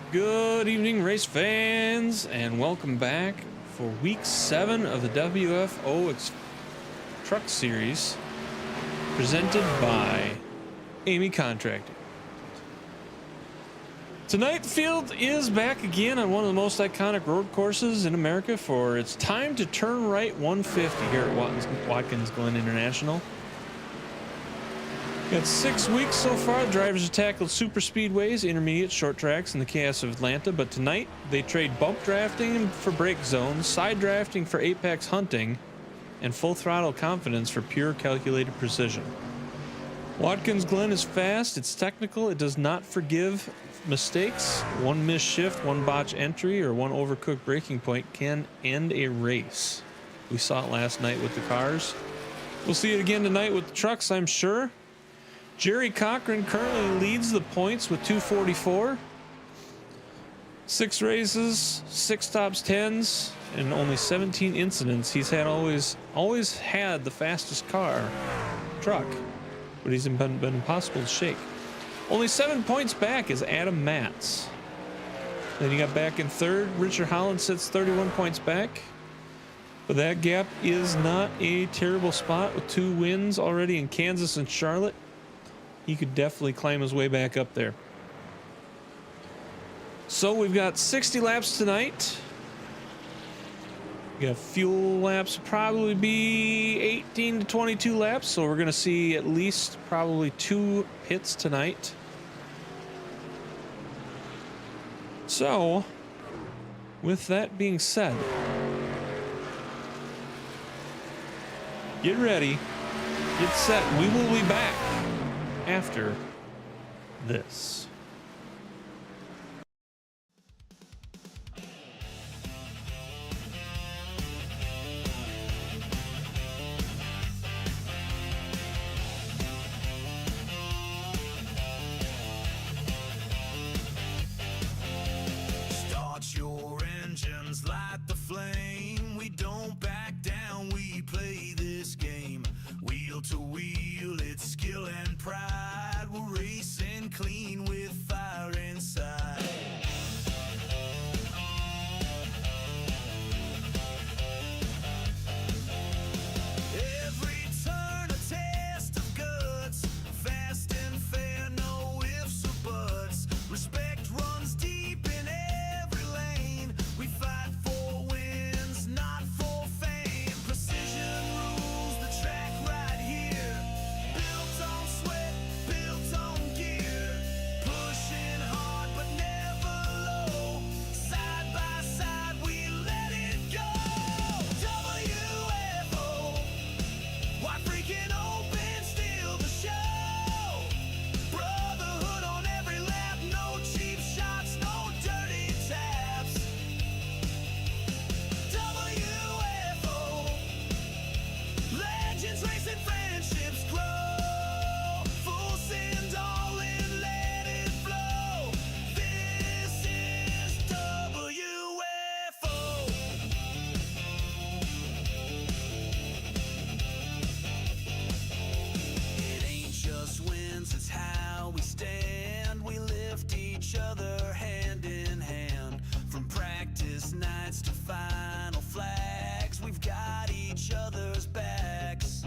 Good evening, race fans, and welcome back for week 7 of the WFO Truck Series, presented by Eighmey Contracting. Tonight, the field is back again on one of the most iconic road courses in America for its Time to Turn Right 150 here at Watkins Glen International. Got 6 weeks so far. The drivers have tackled super speedways, intermediate, short tracks, and the chaos of Atlanta. But tonight, they trade bump drafting for brake zones, side drafting for apex hunting, and full throttle confidence for pure calculated precision. Watkins Glen is fast. It's technical. It does not forgive mistakes. One missed shift, one botch entry, or one overcooked braking point can end a race. We saw it last night with the cars. We'll see it again tonight with the trucks, I'm sure. Jerry Cochran currently leads the points with 244. 6 races, 6 tops 10s, and only 17 incidents. He's had always had the fastest truck, but he's been impossible to shake. Only 7 points back is Adam Matz. Then you got back in third. Richard Holland sits 31 points back. But that gap is not a terrible spot with 2 wins already in Kansas and Charlotte. He could definitely climb his way back up there. So we've got 60 laps tonight. We got fuel laps, probably be 18 to 22 laps. So we're going to see at least probably 2 hits tonight. So with that being said, get ready, get set. We will be back after this. Start your engines, light the flame. We don't back down, we play this game. Wheel to wheel, it's skill and pride. We're racing clean with fire inside. Every turn a test of guts. Fast and fair, no ifs or buts. Respect runs deep in every lane. We fight for wins, not for fame. Precision rules the track right here. Built on sweat, built on gear. Pushing hard but never low. Side by side we let it go. WFO, why freaking open, steal the show. Brotherhood on every lap, no cheap shots, no dirty taps. WFO, legends racing, friendships grow. Full send, all in, let it flow. This is WFO. It ain't just wins, it's how we stand. We lift each other hand in hand. From practice nights to final flags, we've got each other's backs.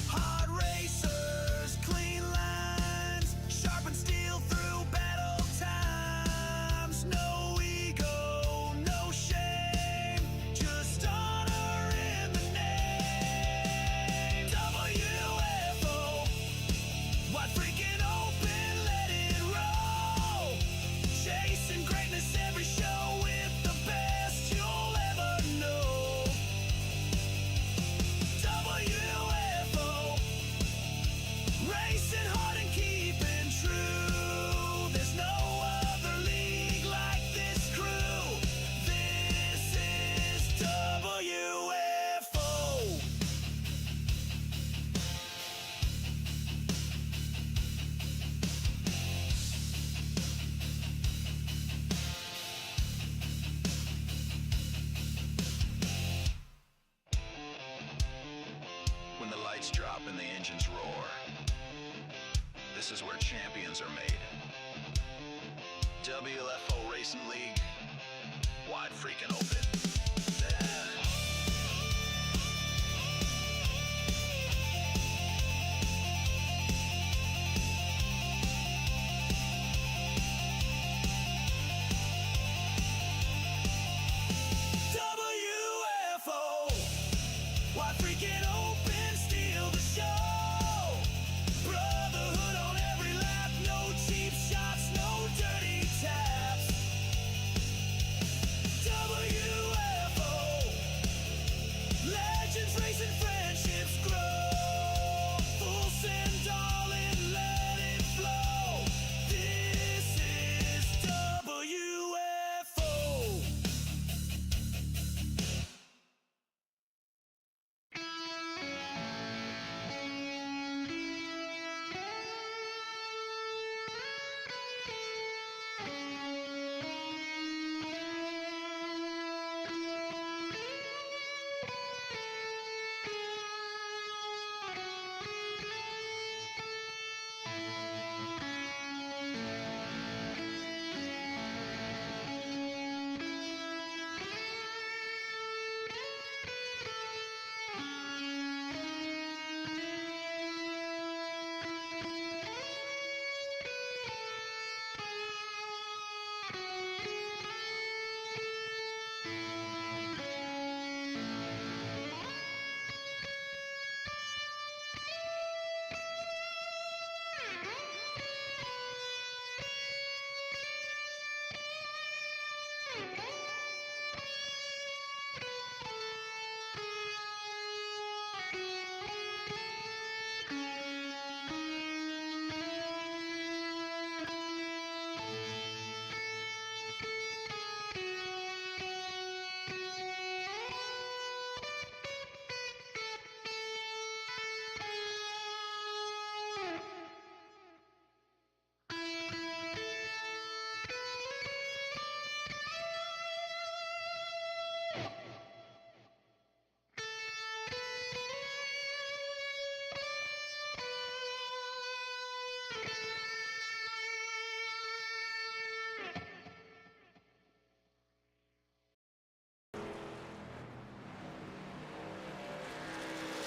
Hard racers, clean lines, sharpen steel through battle times. No ego, no shame, just honor in the name. WFO, wide freaking open, let it roll. Chasing greatness every show with the best you'll ever know. WFO, racing hard and keeping true. There's no other league like this crew. This is WFO. When the lights drop and the engines roar, this is where champions are made. WFO Racing League. Wide freaking open. WFO. Wide freaking open. Steal the show. Brotherhood on every lap. No cheap shots. No dirty taps. WFO. Legends racing, friendships grow. Full send all in, let it flow. This is WFO.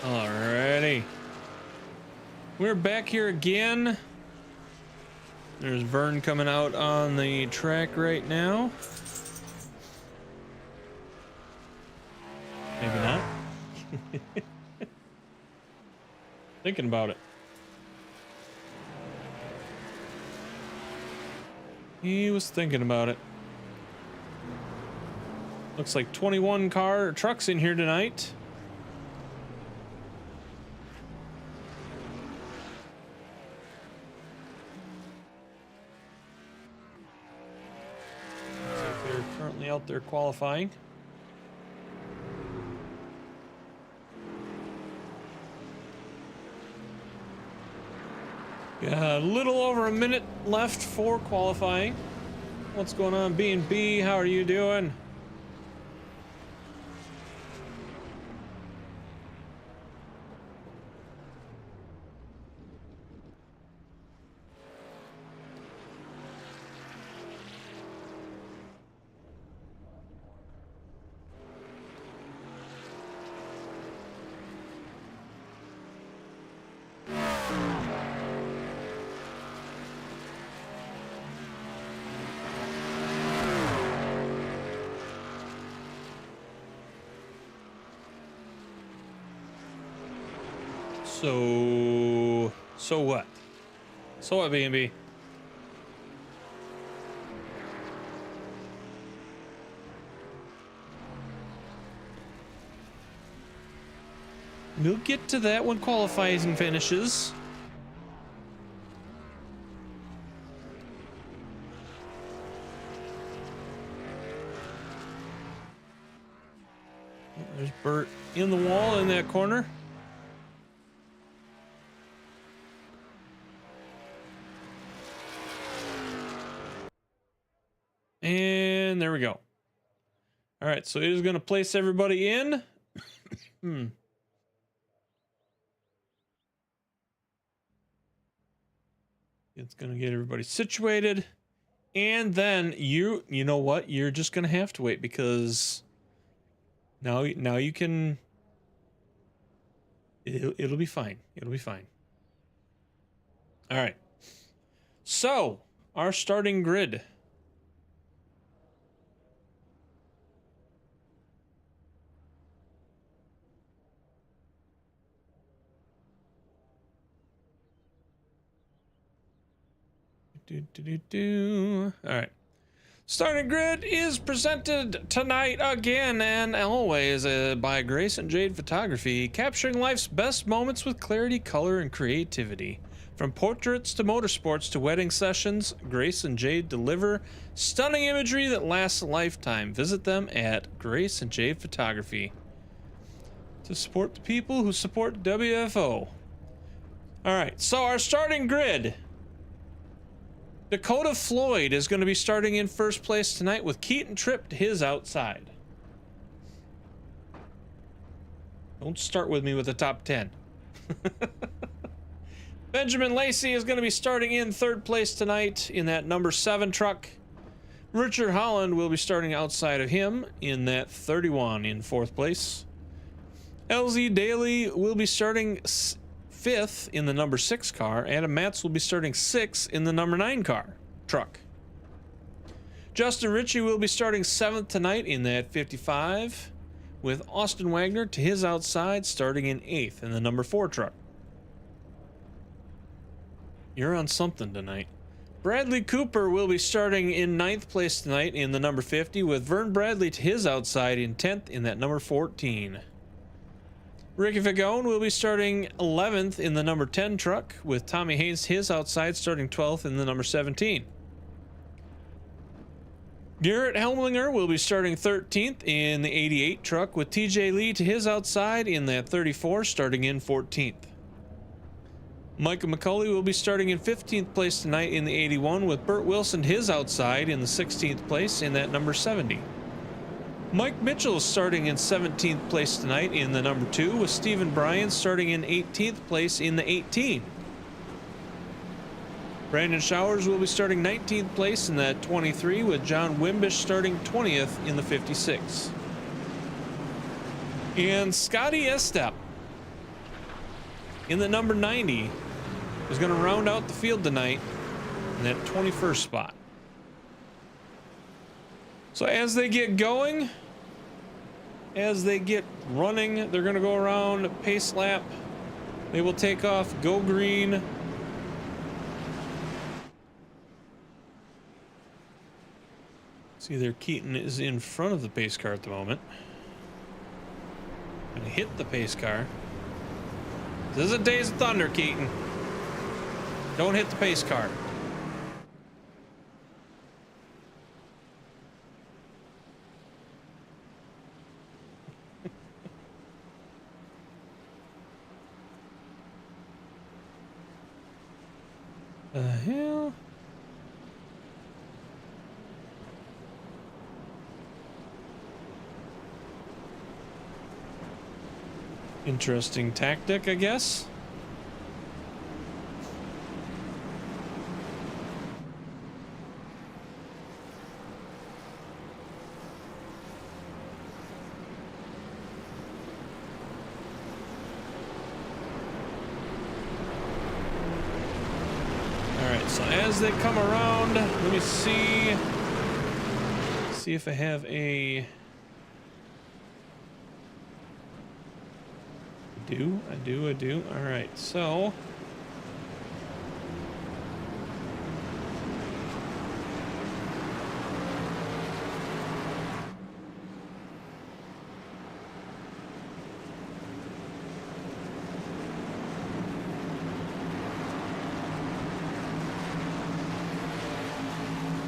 Alrighty. We're back here again. There's Vern coming out on the track right now. Maybe not. Thinking about it. He was thinking about it. Looks like 21 trucks in here tonight. Out there qualifying. Got a little over a minute left for qualifying. What's going on, B&B? How are you doing? So what? So what, B&B? We'll get to that when qualifying finishes. There's Bert in the wall in that corner. And there we go. All right, so it is going to place everybody in. It's going to get everybody situated. And then you know what? You're just gonna have to wait because now you can. It'll be fine. It'll be fine. All right. So our starting grid. All right. Starting grid is presented tonight again and always by Grace and Jade Photography, capturing life's best moments with clarity, color, and creativity. From portraits to motorsports to wedding sessions, Grace and Jade deliver stunning imagery that lasts a lifetime. Visit them at Grace and Jade Photography to support the people who support WFO. All right, so our starting grid. Dakota Floyd is going to be starting in first place tonight with Keaton Tripp to his outside. Don't start with me with the top 10. Benjamin Lacey is going to be starting in third place tonight in that number 7 truck. Richard Holland will be starting outside of him in that 31 in fourth place. LZ Daly will be starting 5th in the number 6 car. Adam Matz will be starting 6th in the number 9 truck. Justin Ritchie will be starting 7th tonight in that 55, with Austin Wagner to his outside starting in 8th in the number 4 truck. You're on something tonight. Bradley Cooper will be starting in 9th place tonight in the number 50, with Vern Bradley to his outside in 10th in that number 14. Ricky Fagone will be starting 11th in the number 10 truck, with Tommy Haynes his outside starting 12th in the number 17. Garrett Helmlinger will be starting 13th in the 88 truck, with TJ Lee to his outside in that 34 starting in 14th. Micah McCauley will be starting in 15th place tonight in the 81, with Burt Wilson his outside in the 16th place in that number 70. Mike Mitchell is starting in 17th place tonight in the number 2, with Stephen Bryan starting in 18th place in the 18. Brandon Showers will be starting 19th place in that 23, with John Wimbish starting 20th in the 56. And Scotty Estep in the number 90 is going to round out the field tonight in that 21st spot. So as they get going, as they get running, they're going to go around pace lap. They will take off, go green. See there, Keaton is in front of the pace car at the moment. Going to hit the pace car. This is a Days of Thunder, Keaton. Don't hit the pace car. The hell? Interesting tactic, I guess. So as they come around, let me see if I have a. I do. All right, so.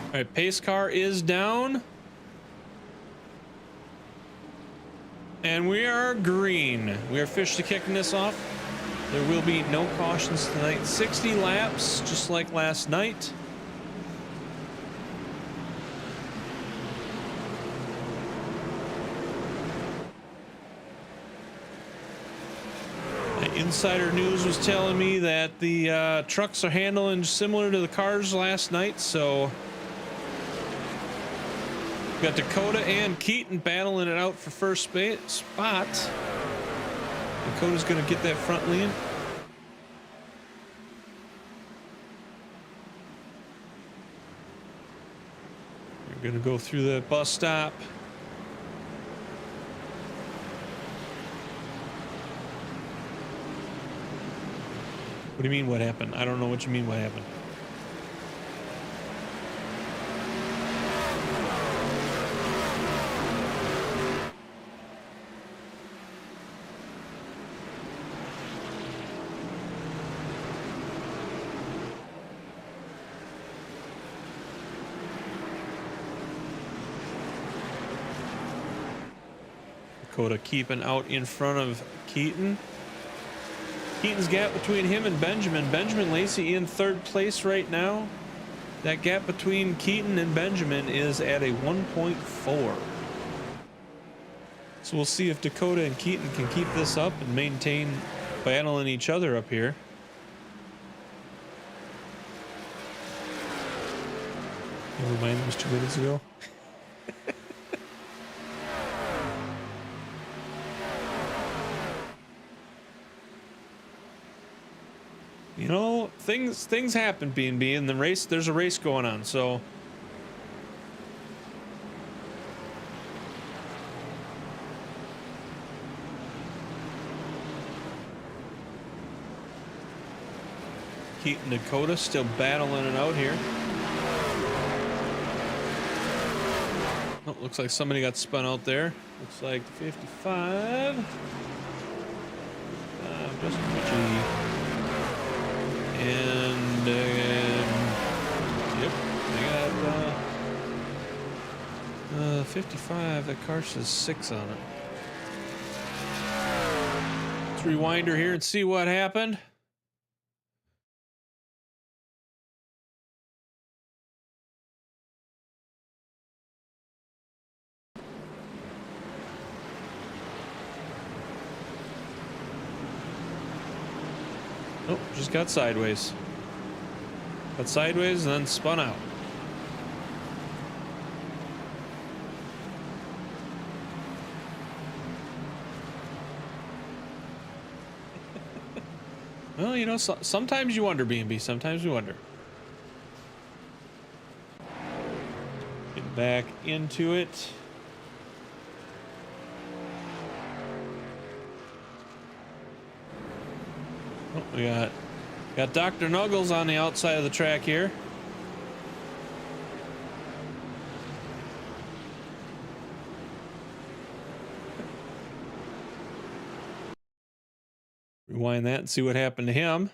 All right, pace car is down. And we are green. We are officially kicking this off. There will be no cautions tonight. 60 laps, just like last night. Insider news was telling me that the trucks are handling similar to the cars last night, so We got Dakota and Keaton battling it out for first spot. Dakota's going to get that front lead. We're going to go through the bus stop. What do you mean what happened? I don't know what you mean what happened. Dakota keeping out in front of Keaton. Keaton's gap between him and Benjamin Lacey in third place right now. That gap between Keaton and Benjamin is at a 1.4. So we'll see if Dakota and Keaton can keep this up and maintain battling each other up here. Never mind, that was 2 minutes ago. You know, things happen, B&B, in the race. There's a race going on, so Keaton and Dakota still battling it out here. Oh, looks like somebody got spun out there. Looks like 55. Just G. And yep, they got 55. That car says 6 on it. Let's rewind her here and see what happened. Oh, just got sideways. Got sideways and then spun out. Well, you know, sometimes you wonder, B&B. Sometimes you wonder. Get back into it. Oh, we got Dr. Nuggles on the outside of the track here. Rewind that and see what happened to him.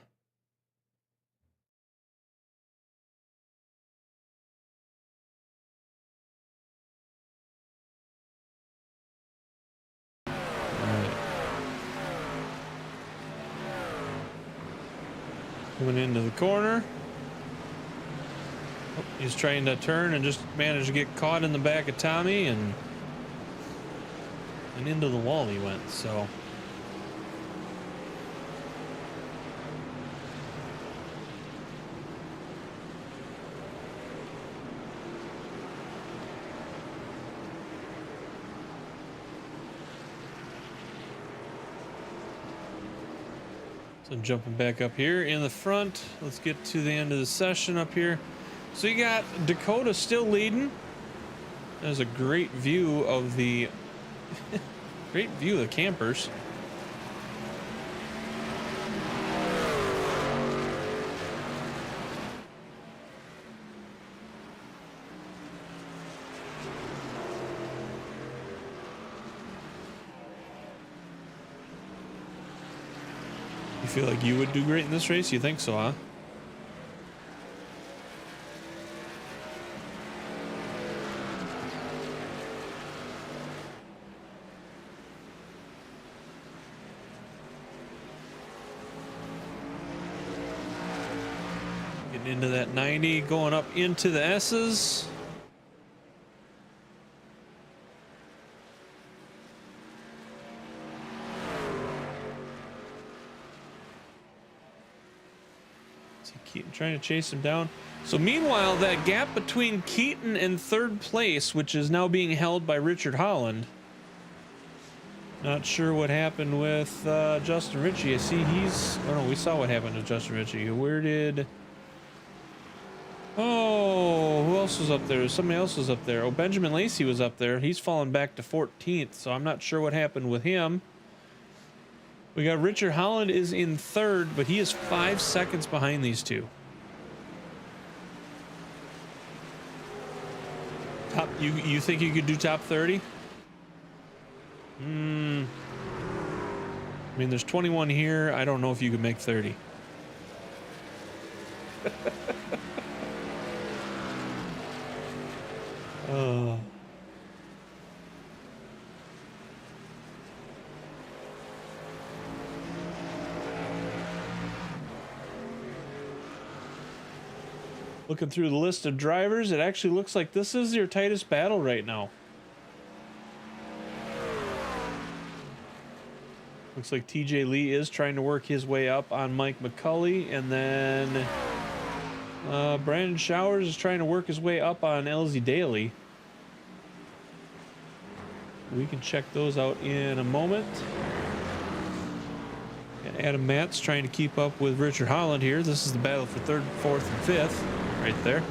Coming into the corner. Oh, he's trying to turn and just managed to get caught in the back of Tommy and into the wall he went, so. So jumping back up here in the front, let's get to the end of the session up here. So you got Dakota still leading. There's a great view of the great view of the campers. You feel like you would do great in this race? You think so, huh? Getting into that 90, going up into the S's. Keep trying to chase him down. So meanwhile, that gap between Keaton and third place, which is now being held by Richard Holland. Not sure what happened with Justin Ritchie. I see he's... Oh, no, we saw what happened to Justin Ritchie. Where did... Oh, who else was up there? Somebody else was up there. Oh, Benjamin Lacey was up there. He's fallen back to 14th, so I'm not sure what happened with him. We got Richard Holland is in third, but he is 5 seconds behind these two. Top, you think you could do top 30? I mean, there's 21 here. I don't know if you could make 30. Oh. Looking through the list of drivers, it actually looks like this is your tightest battle right now. Looks like TJ Lee is trying to work his way up on Mike McCulley, and then Brandon Showers is trying to work his way up on LZ Daly. We can check those out in a moment. And Adam Matt's trying to keep up with Richard Holland here. This is the battle for third, fourth, and fifth, right there.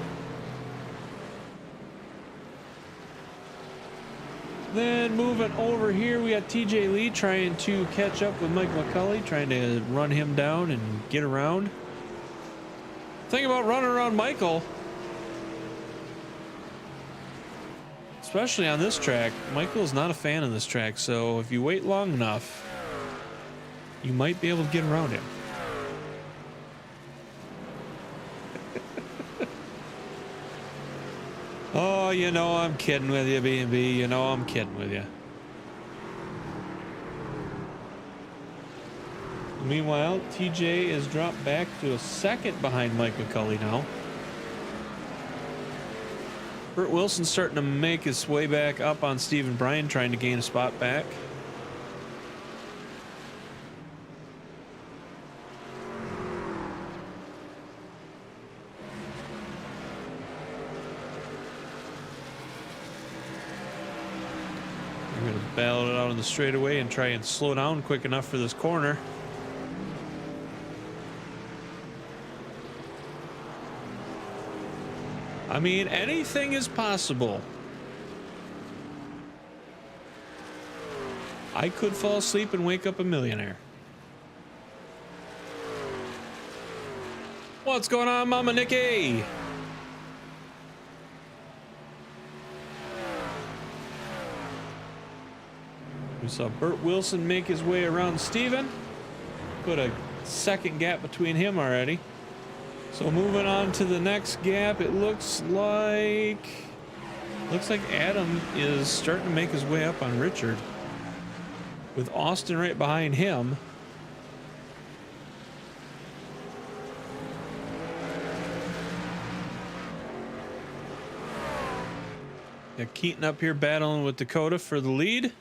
Then moving over here, we got TJ Lee trying to catch up with Mike McCulley, trying to run him down and get around. Think about running around Michael, especially on this track. Michael is not a fan of this track, so if you wait long enough, you might be able to get around him. Oh, you know I'm kidding with you, B&B. You know I'm kidding with you. Meanwhile, TJ is dropped back to a second behind Mike McCulley now. Burt Wilson's starting to make his way back up on Stephen Bryan, trying to gain a spot back. We're going to battle it out on the straightaway and try and slow down quick enough for this corner. I mean, anything is possible. I could fall asleep and wake up a millionaire. What's going on, Mama Nikki? We saw Burt Wilson make his way around Steven. Put a second gap between him already. So moving on to the next gap, it looks like Adam is starting to make his way up on Richard, with Austin right behind him. Got Keaton up here battling with Dakota for the lead.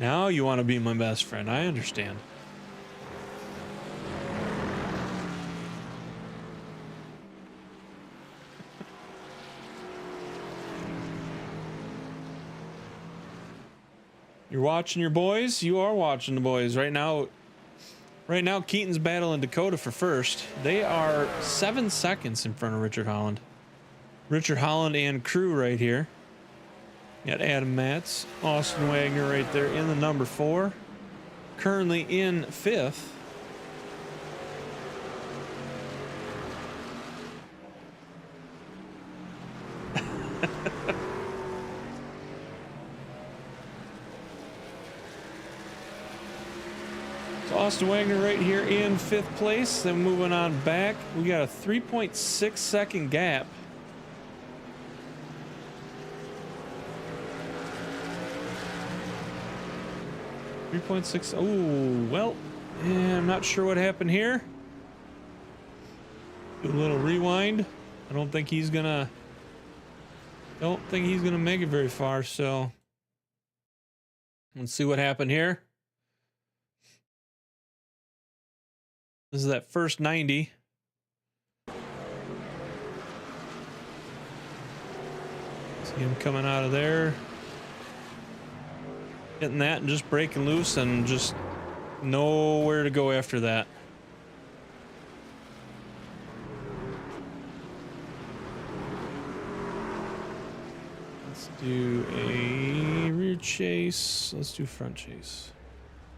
Now you want to be my best friend. I understand. You're watching your boys? You are watching the boys. Right now, Keaton's battling Dakota for first. They are 7 seconds in front of Richard Holland. Richard Holland and crew right here. Got Adam Matz, Austin Wagner right there in the number 4. Currently in 5th. So Austin Wagner right here in 5th place. Then moving on back, we got a 3.6 second gap. 3.6. Oh, well, yeah, I'm not sure what happened here. Do a little rewind. I don't think he's gonna make it very far, so let's see what happened here. This is that first 90. See him coming out of there. Getting that and just breaking loose and just nowhere to go after that. Let's do a rear chase. Let's do front chase.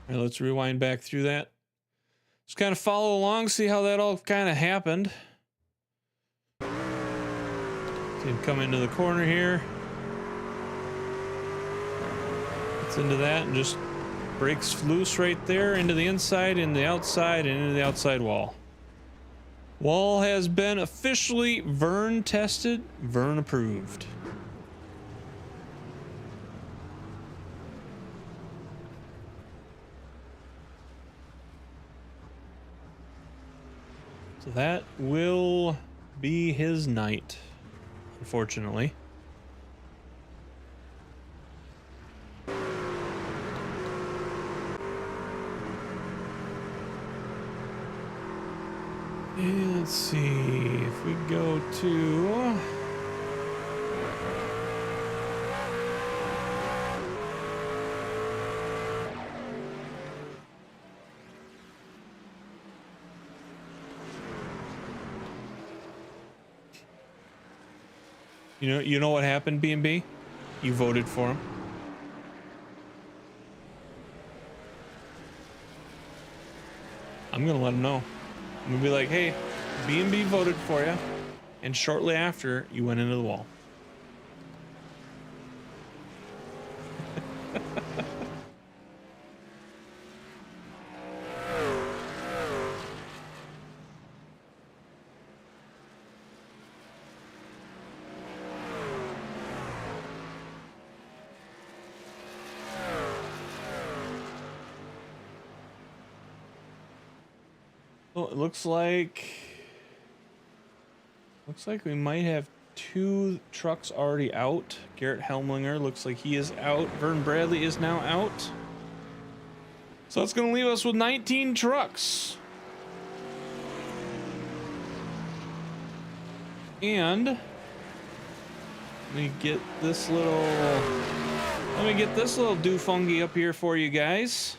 All right, let's rewind back through that. Just kind of follow along, see how that all kind of happened. See him come into the corner here. Gets into that and just breaks loose right there into the inside, into the outside, and into the outside wall. Wall has been officially Vern tested, Vern approved. So that will be his night, unfortunately. And let's see if we go to... You know what happened, B&B? You voted for him. I'm gonna let him know. I'm gonna be like, hey, B&B voted for you, and shortly after, you went into the wall. Well, it looks like we might have 2 trucks already out. Garrett Helmlinger looks like he is out. Vern Bradley is now out. So that's going to leave us with 19 trucks. And let me get this little doofungy up here for you guys.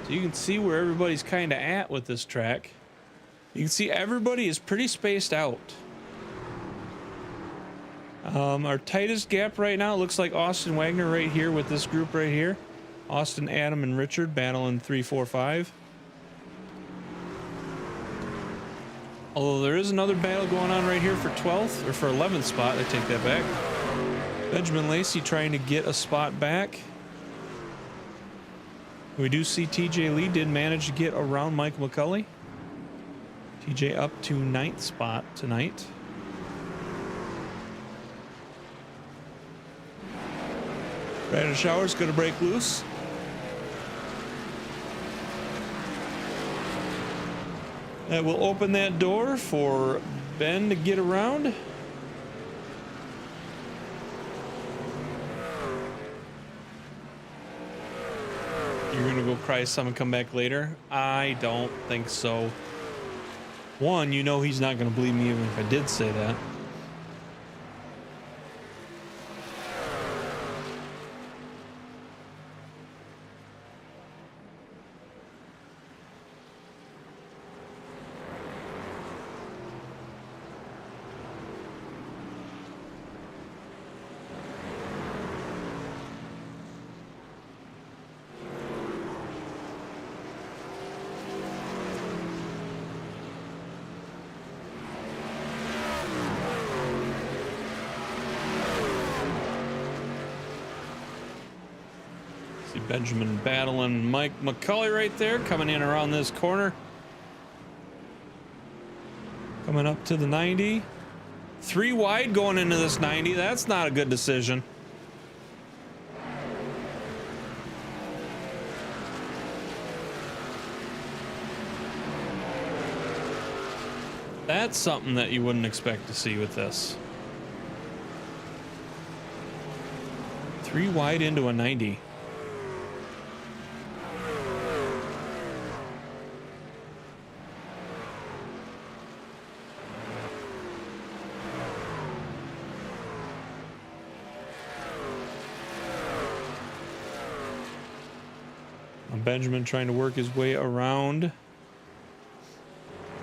So you can see where everybody's kind of at with this track. You can see everybody is pretty spaced out. Our tightest gap right now looks like Austin Wagner right here with this group right here. Austin, Adam, and Richard battling 3, 4, 5. Although there is another battle going on right here for 12th, or for 11th spot. I take that back. Benjamin Lacey trying to get a spot back. We do see TJ Lee did manage to get around Mike McCulley. TJ up to 9th spot tonight. Brandon Shower's going to break loose. That will open that door for Ben to get around. You're gonna go cry some and come back later? I don't think so. One, you know he's not gonna believe me even if I did say that. See Benjamin battling Mike McCulley right there, coming in around this corner. Coming up to the 90. 3 wide going into this 90. That's not a good decision. That's something that you wouldn't expect to see with this. 3 wide into a 90. Benjamin trying to work his way around.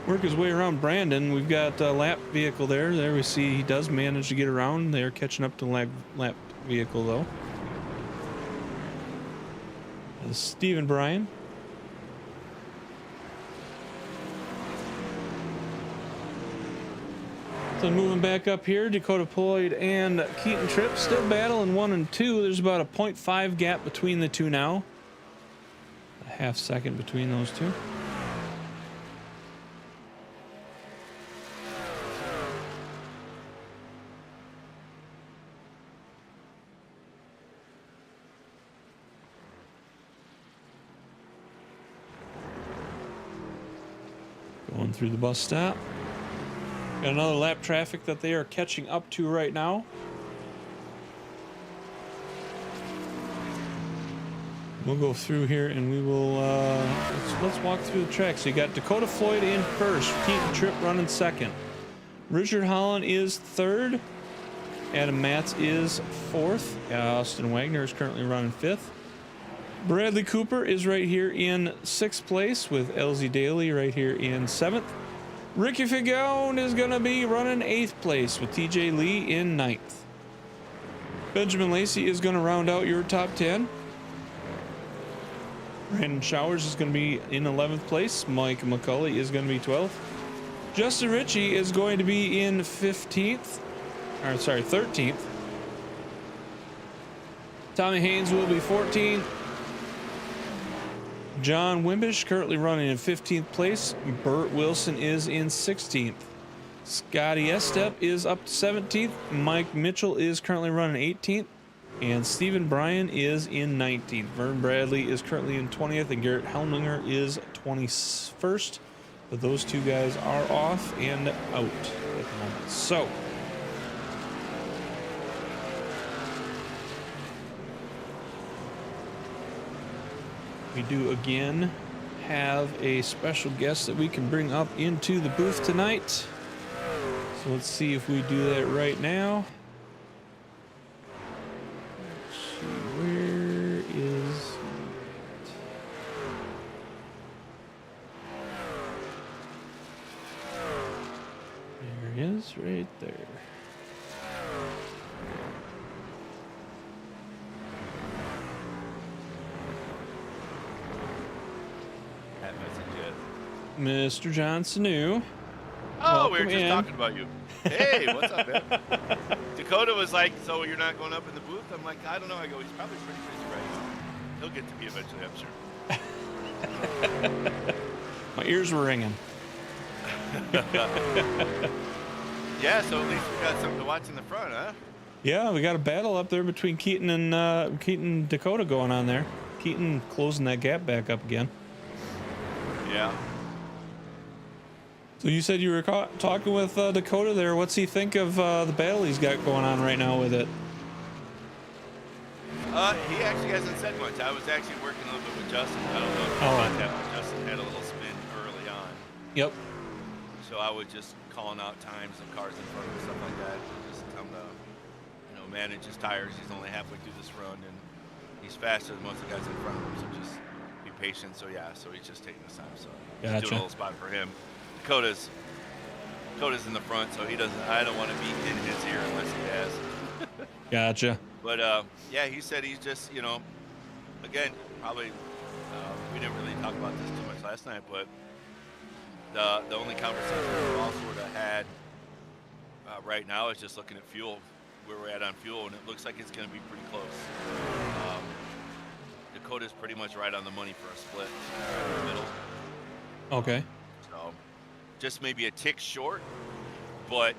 Brandon. We've got a lap vehicle there. There we see he does manage to get around. They're catching up to lap vehicle though. Steve and Brian. So moving back up here, Dakota Floyd and Keaton Tripp still battling 1 and 2. There's about a 0.5 gap between the two now. A half second between those two. Going through the bus stop. Got another lap traffic that they are catching up to right now. We'll go through here and we will let's walk through the track. So you got Dakota Floyd in first, Keaton Tripp running second. Richard Holland is third. Adam Matz is fourth. Austin Wagner is currently running fifth. Bradley Cooper is right here in sixth place with LZ Daly right here in seventh. Ricky Figone is going to be running 8th place with TJ Lee in 9th. Benjamin Lacey is going to round out your top 10. Brandon Showers is going to be in 11th place. Mike McCulley is going to be 12th. Justin Ritchie is going to be in 13th. Tommy Haynes will be 14th. John Wimbish currently running in 15th place. Burt Wilson is in 16th. Scotty Estep is up to 17th. Mike Mitchell is currently running 18th. And Stephen Bryan is in 19th. Vern Bradley is currently in 20th. And Garrett Helminger is 21st. But those two guys are off and out at the moment. So we do again have a special guest that we can bring up into the booth tonight. So let's see if we do that right now. Let's see, where is it? There he is, right there. Mr. Johnson new. Oh, we were just talking about you. Hey, what's up, man? Dakota was like, so you're not going up in the booth? I'm like, I don't know. I go, he's probably pretty busy right now. He'll get to me eventually, I'm sure. My ears were ringing. Yeah, so at least we got something to watch in the front, huh? Yeah, we got a battle up there between Keaton and Dakota going on there. Keaton closing that gap back up again. Yeah. So you said you were talking with Dakota there. What's he think of the battle he's got going on right now with it? He actually hasn't said much. I was actually working a little bit with Justin. I don't know if you caught that, but Justin had a little spin early on. Yep. So I was just calling out times and cars in front of him, stuff like that. Just come to, manage his tires. He's only halfway through this run, and he's faster than most of the guys in front of him. So just be patient. So yeah, so he's just taking his time. So gotcha. Just doing a little spot for him. Dakota's in the front, so he doesn't. I don't want to be in his ear unless he has. Gotcha. But yeah, he said he's just, again, probably we didn't really talk about this too much last night, but the only conversation we all sort of had right now is just looking at fuel, where we're at on fuel, and it looks like it's going to be pretty close. Dakota's pretty much right on the money for a split in the middle. Okay. So just maybe a tick short, but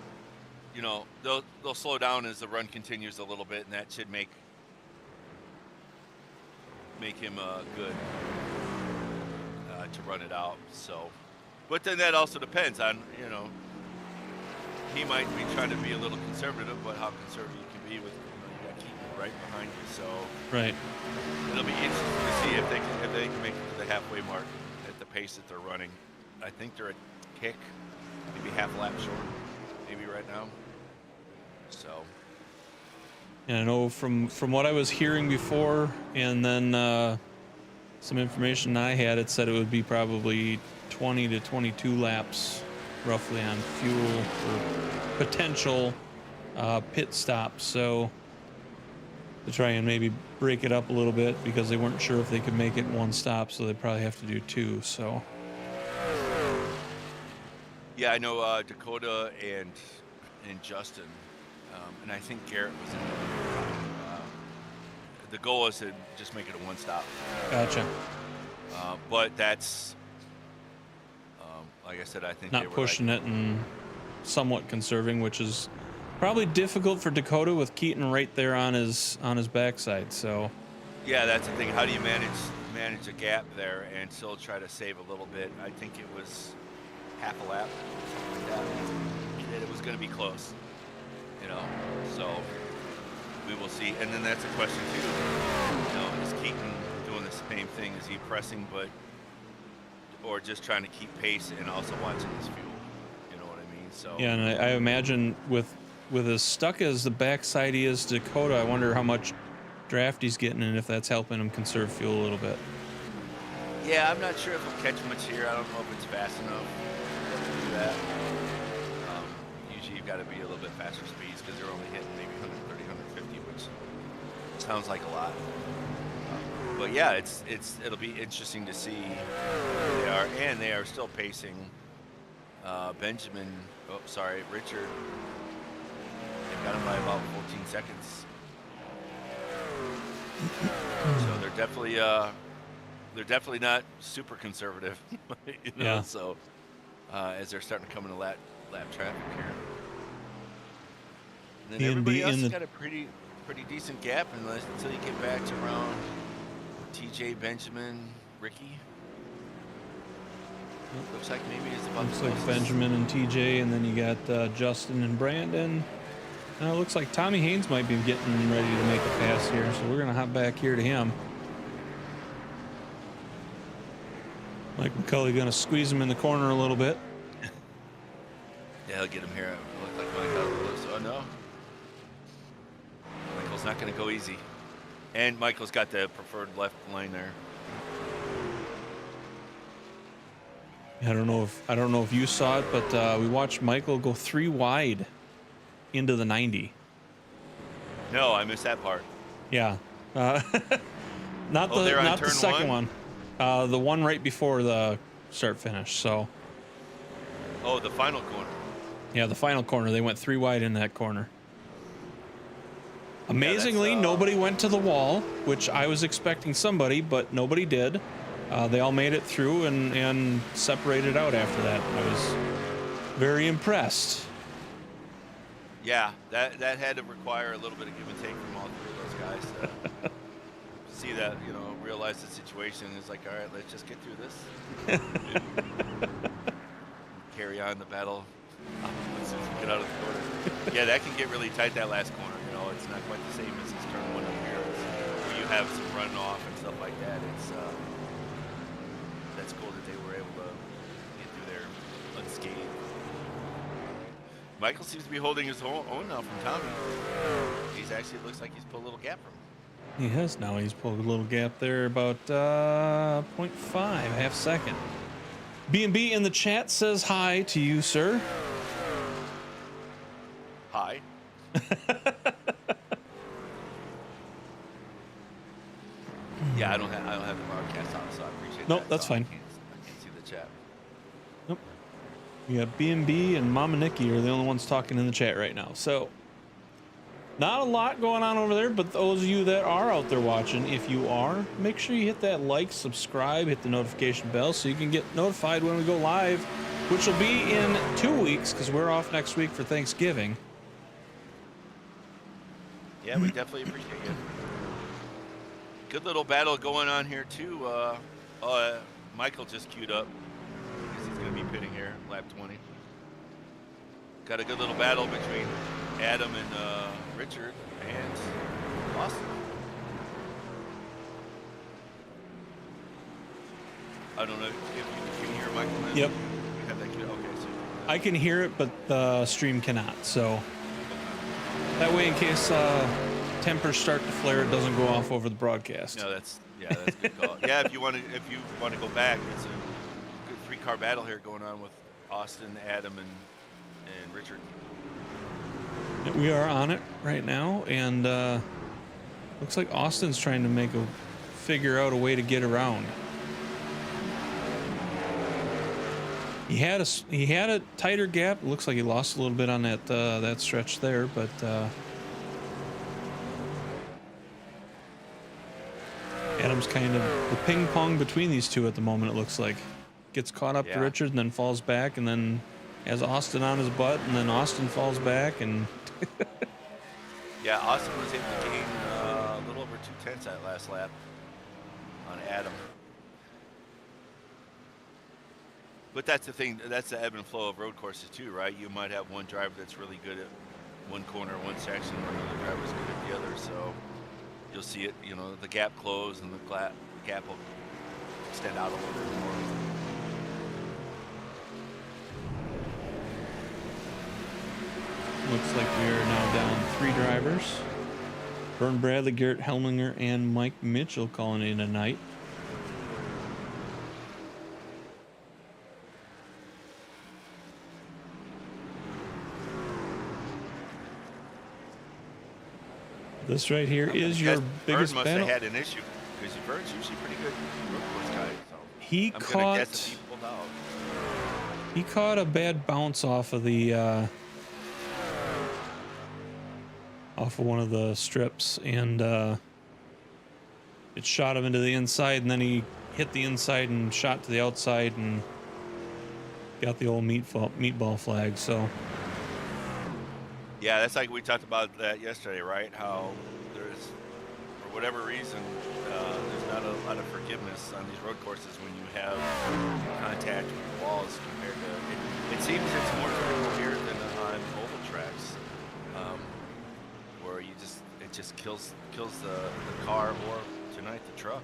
they'll slow down as the run continues a little bit, and that should make him good to run it out. So, but then that also depends on he might be trying to be a little conservative, but how conservative you can be with you got Keaton right behind you. So right, it'll be interesting to see if they can make it to the halfway mark at the pace that they're running. I think they're a kick, maybe half lap short, maybe right now. So, and I know from what I was hearing before, and then some information I had, it said it would be probably 20 to 22 laps roughly on fuel for potential pit stops. So to try and maybe break it up a little bit, because they weren't sure if they could make it in one stop, so they probably have to do 2. So Yeah, I know Dakota and Justin, and I think Garrett was in there. The goal is to just make it a 1 stop. gotcha. But that's, like I said, I think Not they were pushing it and somewhat conserving, which is probably difficult for Dakota with Keaton right there on his backside. So Yeah, that's the thing. How do you manage a gap there and still try to save a little bit? I think it was half a lap, something like that, and it was going to be close, you know. So we will see. And then that's a question too. You know, is Keaton doing the same thing? Is he pressing, or just trying to keep pace and also watching his fuel? You know what I mean? So yeah, and I imagine with as stuck as the backside he is to Dakota, I wonder how much draft he's getting and if that's helping him conserve fuel a little bit. Yeah, I'm not sure if he'll catch much here. I don't know if it's fast enough to do that. Usually you've got to be a little bit faster speeds because they're only hitting maybe 130, 150, which sounds like a lot. But yeah, it'll be interesting to see where they are, and they are still pacing Richard. They've got him by about 14 seconds. So they're definitely not super conservative, you know. Yeah. So as they're starting to come into lap traffic here, and then everybody else has got a pretty decent gap until you get back to around TJ, Benjamin, Ricky. Looks like maybe it's about. Looks like Benjamin and TJ, and then you got Justin and Brandon. It looks like Tommy Haynes might be getting ready to make a pass here, so we're gonna hop back here to him. Mike McCulley gonna squeeze him in the corner a little bit. Yeah, he'll get him here. It looked like Mike got a little close. Oh no, Michael's not gonna go easy, and Michael's got the preferred left lane there. I don't know if you saw it, but we watched Michael go 3 wide into the 90. No, I missed that part. Yeah, not the second one. The one right before the start finish. So. Oh, the final corner. Yeah, the final corner. They went 3 wide in that corner. Amazingly, nobody went to the wall, which I was expecting somebody, but nobody did. They all made it through and separated out after that. I was very impressed. Yeah, that had to require a little bit of give and take from all 3 of those guys to see that, you know, realize the situation. It's like, all right, let's just get through this. Carry on the battle as soon as we get out of the corner. Yeah, that can get really tight, that last corner. You know, it's not quite the same as this turn 1 up here, where you have some run off and stuff like that. It's that's cool that they were able to get through there unscathed. Michael seems to be holding his own now from Tommy. He's actually, looks like he's pulled a little gap from him. He has now. He's pulled a little gap there, about 0.5, half second. B&B in the chat says hi to you, sir. Hi. Yeah, I don't have the broadcast on, so I appreciate that. Nope, that's fine. I can't see the chat. Nope. We got B&B and Mama Nikki are the only ones talking in the chat right now. So, not a lot going on over there, but those of you that are out there watching, if you are, make sure you hit that like, subscribe, hit the notification bell so you can get notified when we go live, which will be in 2 weeks because we're off next week for Thanksgiving. Yeah, we definitely appreciate you. Good little battle going on here too. Michael just queued up because he's going to be pitting here, lap 20. Got a good little battle between Adam and Richard and Austin. I don't know if you can hear Michael now. Yep. You have that queued? Okay, so I can hear it, but the stream cannot. So that way, in case tempers start to flare, it doesn't go off over the broadcast. no, Yeah, that's a good call. Yeah, if you want to go back, it's a good 3-car battle here going on with Austin, Adam, and Richard. We are on it right now, and looks like Austin's trying to figure out a way to get around. He had a tighter gap. It looks like he lost a little bit on that stretch there, but Adam's kind of the ping pong between these two at the moment. It looks like gets caught up to Richard and then falls back, and then has Austin on his butt, and then Austin falls back, and yeah, Austin was able to gain a little over 2/10 that last lap on Adam. But that's the thing. That's the ebb and flow of road courses too, right? You might have one driver that's really good at one corner, one section, and another driver's good at the other. So you'll see it. You know, the gap close and the gap will extend out a little bit more. looks like we are now down 3 drivers. Vern Bradley, Garrett Helminger, and Mike Mitchell calling in tonight. This right here is your biggest Bird battle. must have had an issue because Bird's usually pretty good road course guy. So He I'm caught. gonna guess that he pulled out. He caught a bad bounce off of one of the strips, and it shot him into the inside, and then he hit the inside and shot to the outside and got the old meatball flag. So Yeah, that's like we talked about that yesterday, right? How there's, for whatever reason, there's not a lot of forgiveness on these road courses when you have contact with walls compared to. It seems it's more critical here than on oval tracks, where it just kills the car or tonight the truck.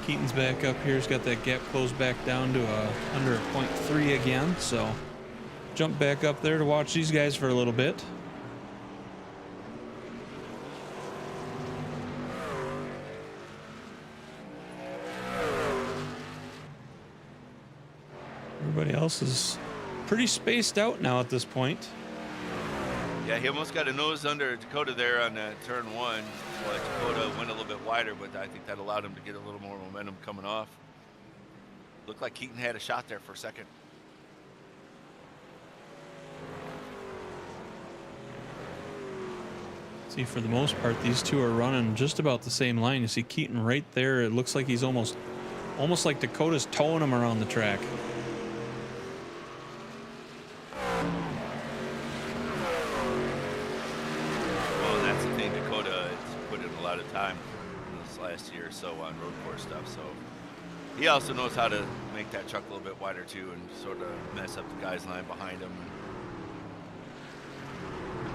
Keaton's back up here. He's got that gap closed back down to under a 0.3 again. So jump back up there to watch these guys for a little bit. Everybody else is pretty spaced out now at this point. Yeah, he almost got a nose under Dakota there on turn 1. Well, Dakota went a little bit wider, but I think that allowed him to get a little more momentum coming off. Looked like Keaton had a shot there for a second. See, for the most part, these two are running just about the same line. You see Keaton right there. It looks like he's almost like Dakota's towing him around the track. Time this last year or so on road course stuff, so he also knows how to make that truck a little bit wider too and sort of mess up the guy's line behind him.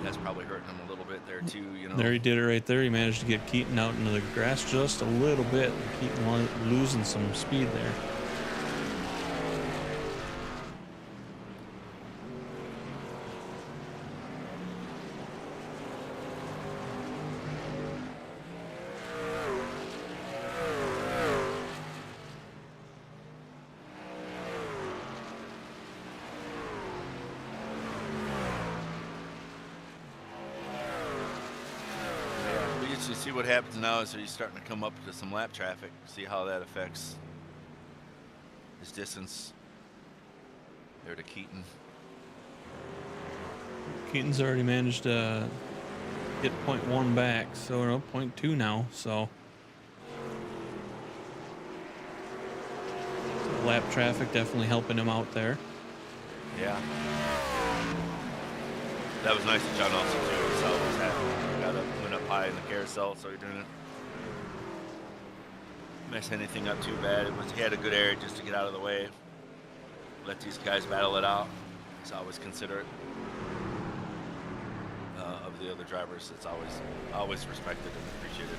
That's probably hurting him a little bit there too, you know. There he did it right there. He managed to get Keaton out into the grass just a little bit. Keaton losing some speed there. See what happens now is he's starting to come up to some lap traffic. See how that affects his distance there to Keaton. Keaton's already managed to get 0.1 back, so we're up 0.2 now. So lap traffic definitely helping him out there. Yeah, that was nice of John also too. He saw what was happening. Went up high in the carousel, so he didn't mess anything up too bad. He had a good area just to get out of the way. Let these guys battle it out. He's always considerate of the other drivers. It's always respected and appreciated.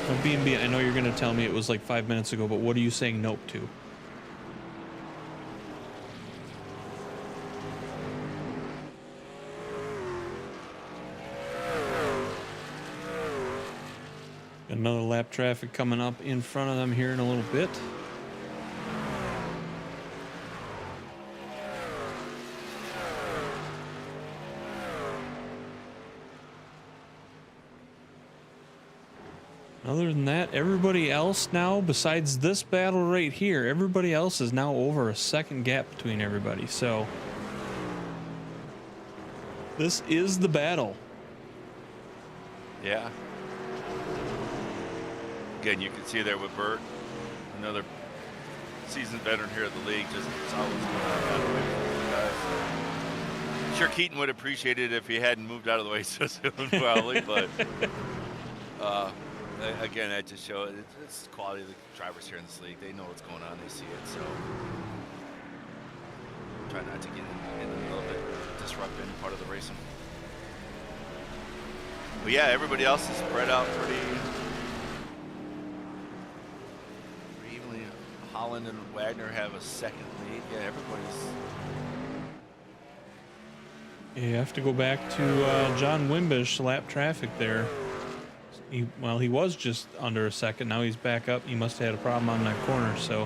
Now, B&B, I know you're going to tell me it was like 5 minutes ago, but what are you saying nope to? Got another lap traffic coming up in front of them here in a little bit. Other than that, everybody else now, besides this battle right here, everybody else is now over a second gap between everybody. So this is the battle. Yeah. Again, you can see there with Bert, another seasoned veteran here at the league, just saw what's going on. Sure, Keaton would appreciate it if he hadn't moved out of the way so soon, probably, but again, that just shows it's the quality of the drivers here in this league. They know what's going on, they see it, so try not to get in a little bit, disrupt any part of the racing. But yeah, everybody else is spread out pretty evenly. Holland and Wagner have a second lead. Yeah, everybody's. You have to go back to John Wimbish lap traffic there. He was just under a second. Now he's back up. He must have had a problem on that corner. So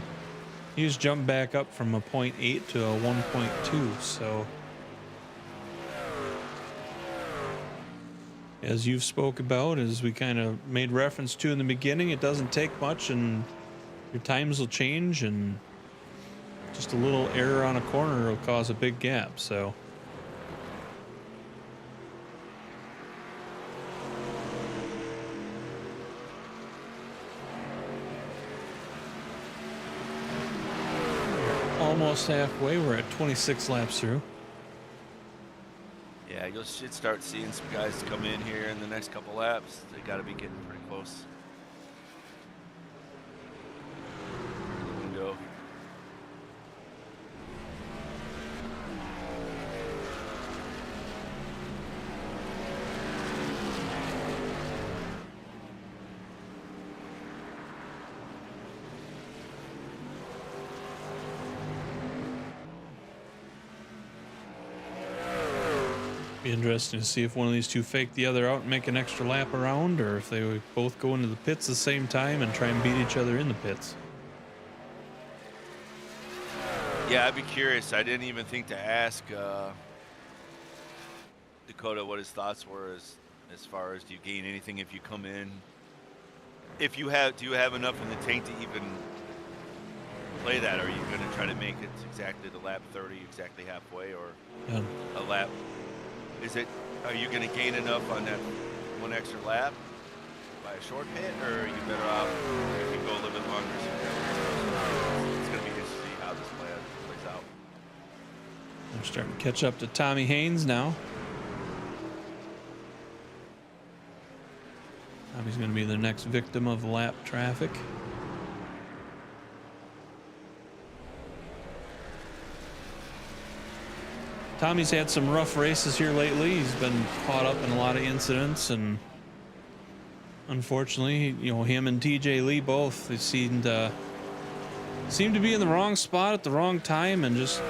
he's jumped back up from a 0.8 to a 1.2. So as you've spoke about, as we kind of made reference to in the beginning, it doesn't take much and your times will change, and just a little error on a corner will cause a big gap. So almost halfway. We're at 26 laps through. Yeah, you should start seeing some guys come in here in the next couple laps. They got to be getting pretty close. Window. Be interesting to see if one of these two fake the other out and make an extra lap around, or if they would both go into the pits at the same time and try and beat each other in the pits. Yeah, I'd be curious. I didn't even think to ask Dakota what his thoughts were as far as do you gain anything if you come in? If you have, do you have enough in the tank to even play that? Or are you going to try to make it exactly the lap 30, exactly halfway, or a lap? Are you going to gain enough on that one extra lap by a short pit, or are you better off if you go a little bit longer? It's going to be interesting to see how this plays out. I'm starting to catch up to Tommy Haynes now. Tommy's going to be the next victim of lap traffic. Tommy's had some rough races here lately. He's been caught up in a lot of incidents, and unfortunately, you know, him and TJ Lee both, they seemed to be in the wrong spot at the wrong time and just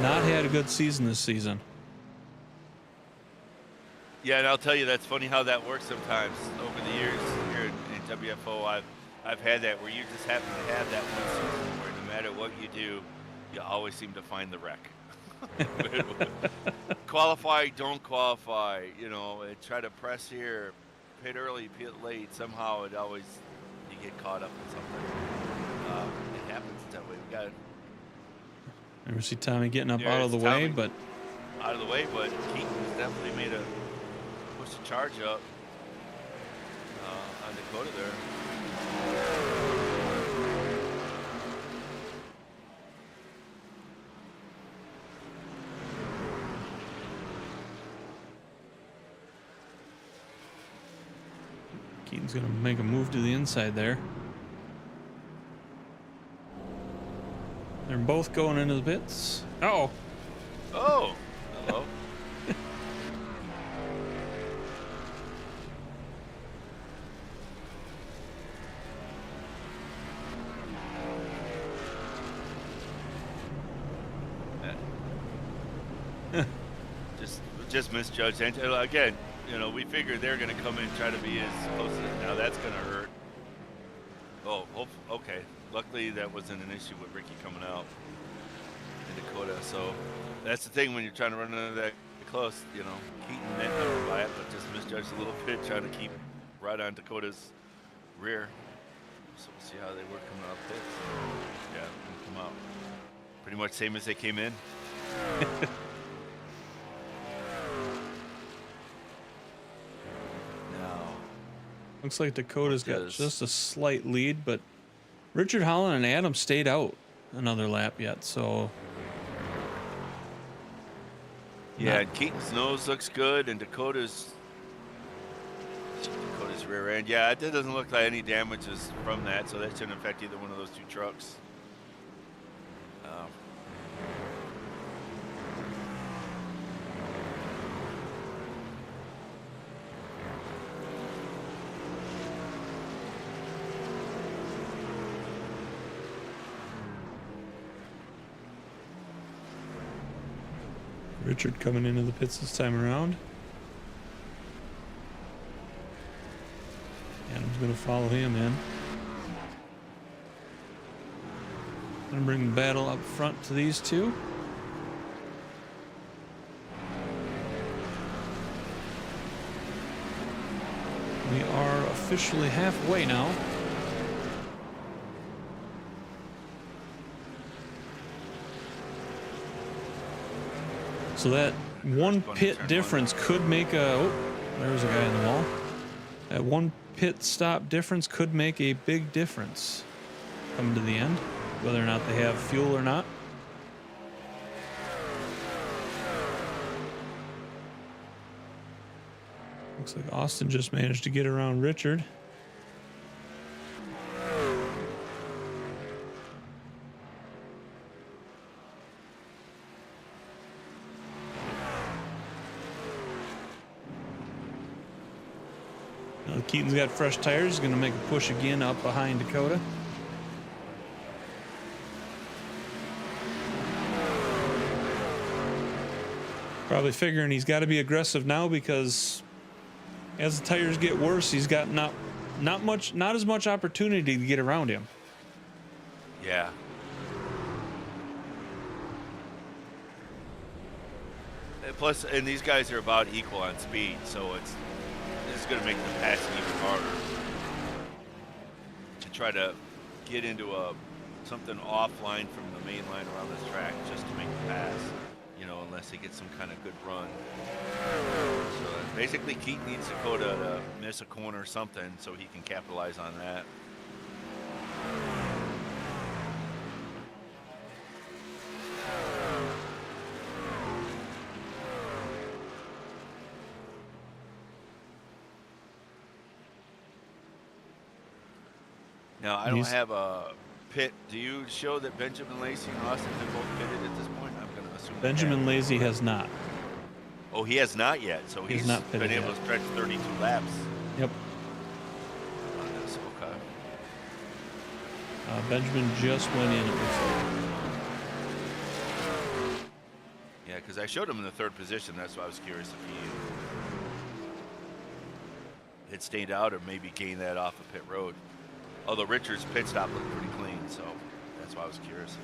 not had a good season this season. Yeah, and I'll tell you, that's funny how that works sometimes. Over the years here in WFO, I've had that where you just happen to have that one season where no matter what you do, you always seem to find the wreck. Qualify, don't qualify, you know, try to press here, pit early, pit late. Somehow you get caught up in something. It happens that way. We got it. Never see Tommy getting up out of the way, but Keaton's definitely made a push the charge up on Dakota there. Keaton's going to make a move to the inside there. They're both going into the pits. Uh-oh. Oh, hello. just misjudged. And again, you know, we figured they're going to come in and try to be as close as, now that's going to hurt. Oh, okay. Luckily, that wasn't an issue with Ricky coming out in Dakota. So that's the thing when you're trying to run under that close, you know, Keaton meant nothing by it, but just misjudged a little bit, trying to keep right on Dakota's rear. So we'll see how they work coming out pits. Yeah, they come out pretty much same as they came in. Now, looks like Dakota's got just a slight lead, but Richard Holland and Adam stayed out another lap yet, so. Yeah, and Keaton's nose looks good, and Dakota's rear end. Yeah, it doesn't look like any damages from that, so that shouldn't affect either one of those two trucks. Richard coming into the pits this time around. Adam's going to follow him in. Going to bring the battle up front to these two. We are officially halfway now. So that one pit difference could make a, oh, there's a guy in the wall. That one pit stop difference could make a big difference coming to the end, whether or not they have fuel or not. Looks like Austin just managed to get around Richard. Keaton's got fresh tires. He's going to make a push again up behind Dakota. Probably figuring he's got to be aggressive now because as the tires get worse, he's got not as much opportunity to get around him. Yeah. Plus, and these guys are about equal on speed, so it's going to make the passing even harder to try to get into something offline from the main line around this track just to make the pass, you know, unless they get some kind of good run. So basically Keaton needs Dakota to miss a corner or something so he can capitalize on that. Now, I don't have a pit. Do you show that Benjamin Lacey and Austin have both pitted at this point? I'm going to assume Benjamin Lacey has not. Oh, he has not yet. So he's not been able to stretch 32 laps. Yep. On this, okay. Benjamin just went in, it looks like. Yeah, because I showed him in the third position. That's why I was curious if he had stayed out or maybe gained that off of pit road. Although Richard's pit stop looked pretty clean, so that's why I was curious.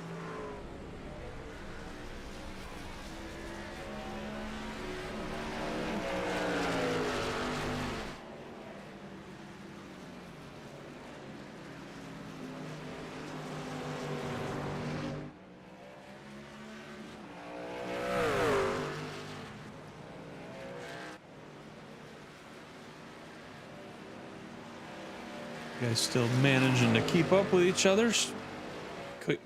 Guys still managing to keep up with each other.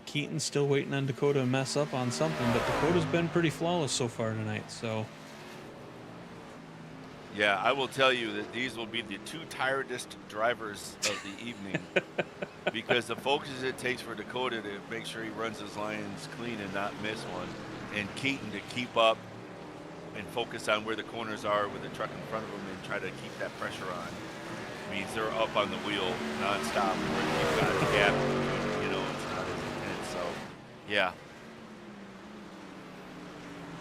Keaton's still waiting on Dakota to mess up on something, but Dakota's been pretty flawless so far tonight, so. Yeah, I will tell you that these will be the two tiredest drivers of the evening because the focus it takes for Dakota to make sure he runs his lines clean and not miss one, and Keaton to keep up and focus on where the corners are with the truck in front of him and try to keep that pressure on. Means they're up on the wheel nonstop. Where you've got a gap, you know, it's not as intense. So, yeah,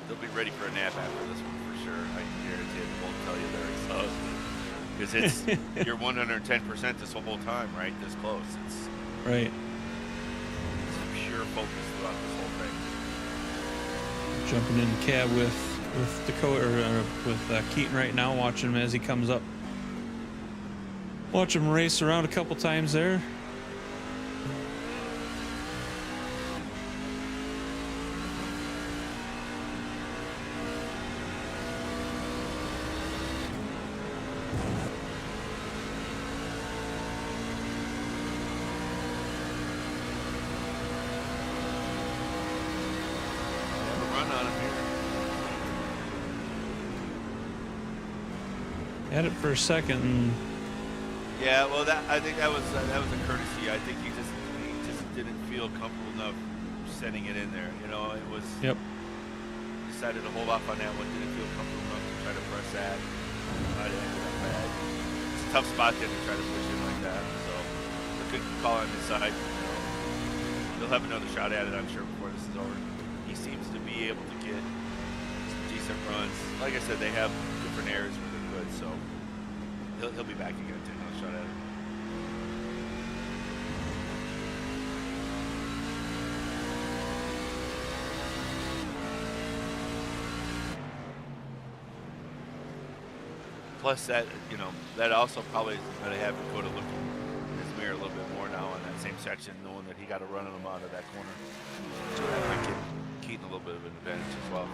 they'll be ready for a nap after this one for sure. I can guarantee it won't tell you they're exhausted. Because it's, you're 110% this whole time, right? This close. It's right. pure focus throughout this whole thing. Jumping in the cab with Dakota, or with Keaton right now, watching him as he comes up. Watch him race around a couple times there. Had it for a second. And yeah, well, I think that was a courtesy. I think he just didn't feel comfortable enough sending it in there. You know, it was. Yep. Decided to hold off on that one. Didn't feel comfortable enough to try to press that. Might have ended up bad. It's a tough spot there to try to push in like that. So a good call on his side. He'll have another shot at it, I'm sure, before this is over. He seems to be able to get some decent runs. Like I said, they have different areas where they're good, so he'll be back again, taking another shot at it. Plus that, that also probably is going to have Dakota look in his mirror a little bit more now on that same section, knowing that he got to run him out of that corner. So that might give Keaton a little bit of an advantage as well.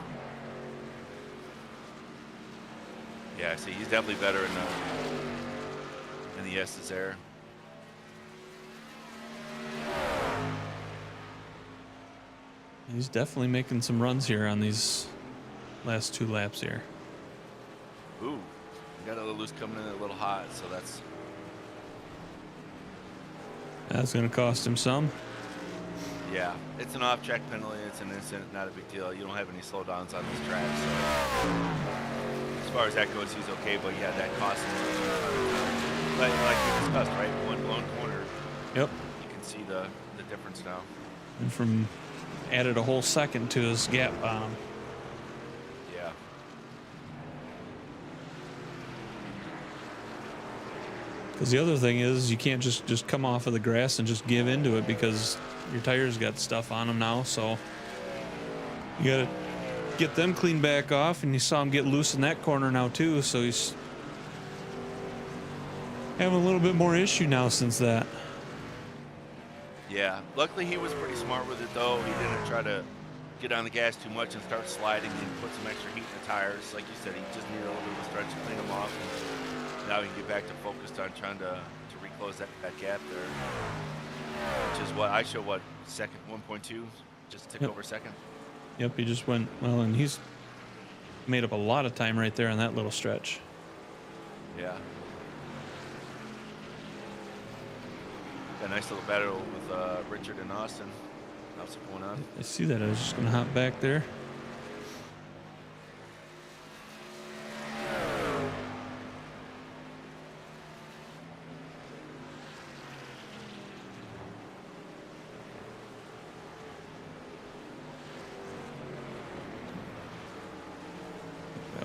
Yeah, see, he's definitely better in the S's there. he's definitely making some runs here on these last 2 laps here. Ooh, got a little loose coming in a little hot, so That's going to cost him some. yeah, it's an off-track penalty. It's an incident, not a big deal. You don't have any slowdowns on this track, so as far as that goes, he's okay. But yeah, that cost him. But like we discussed, right? One blown corner. Yep. You can see the difference now. And from added a whole second to his gap bomb. Yeah. Because the other thing is, you can't just come off of the grass and just give into it, because your tires got stuff on them now. So you got to get them cleaned back off. And you saw him get loose in that corner now too. So he's having a little bit more issue now since that. Yeah. Luckily, he was pretty smart with it, though. He didn't try to get on the gas too much and start sliding and put some extra heat in the tires. Like you said, he just needed a little bit of a stretch to clean them off. And now he can get back to focused on trying to reclose that gap there. Which is what I show, second, 1.2, just tick over second. Yep, he just went, well, and he's made up a lot of time right there on that little stretch. Yeah. A nice little battle with Richard and Austin. How's it going on? I see that. I was just going to hop back there.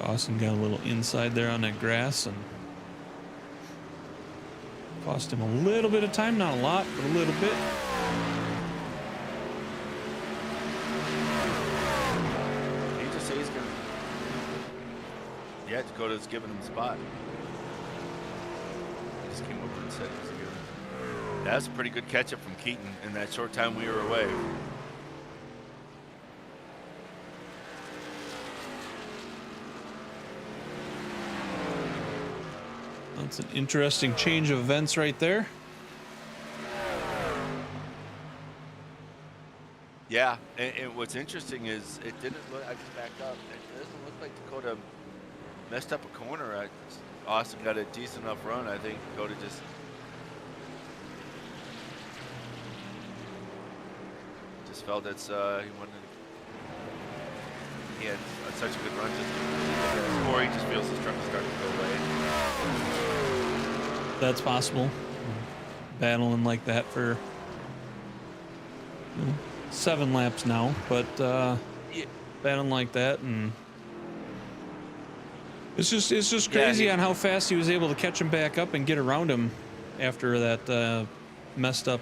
Austin got a little inside there on that grass and cost him a little bit of time, not a lot, but a little bit. He just said he's gonna. Yeah, Dakota's giving him the spot. He just came over and said he was giving. That's a pretty good catch up from Keaton in that short time we were away. That's an interesting change of events right there. Yeah, and what's interesting is it didn't look. I just backed up. It doesn't look like Dakota messed up a corner. Austin got a decent enough run. I think Dakota just felt it's he wanted. He had such a good run, or he just feels his truck is starting to go away. That's possible. Battling like that for 7 laps now, but Yeah. battling like that, and It's just Yeah, crazy he- on how fast he was able to catch him back up and get around him after that messed up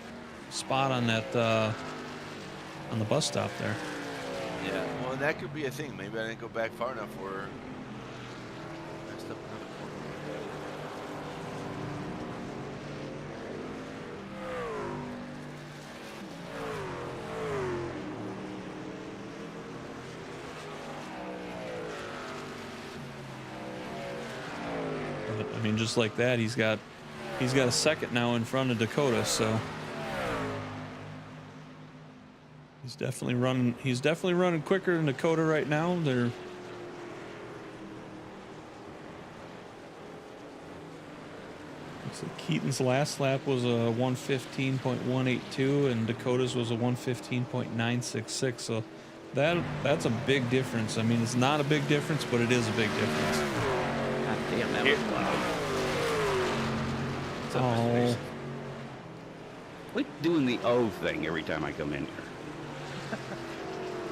spot on that on the bus stop there. Yeah, well, and that could be a thing. Maybe I didn't go back far enough for messed up another corner. But, I mean, just like that, he's got a second now in front of Dakota, so he's definitely running quicker than Dakota right now. They're looks like Keaton's last lap was a 1:15.182 and Dakota's was a 1:15.966. So that's a big difference. I mean, it's not a big difference, but it is a big difference. God damn, that was loud. What's up, Mr. Oh. Mason? Quit doing the O thing every time I come in here.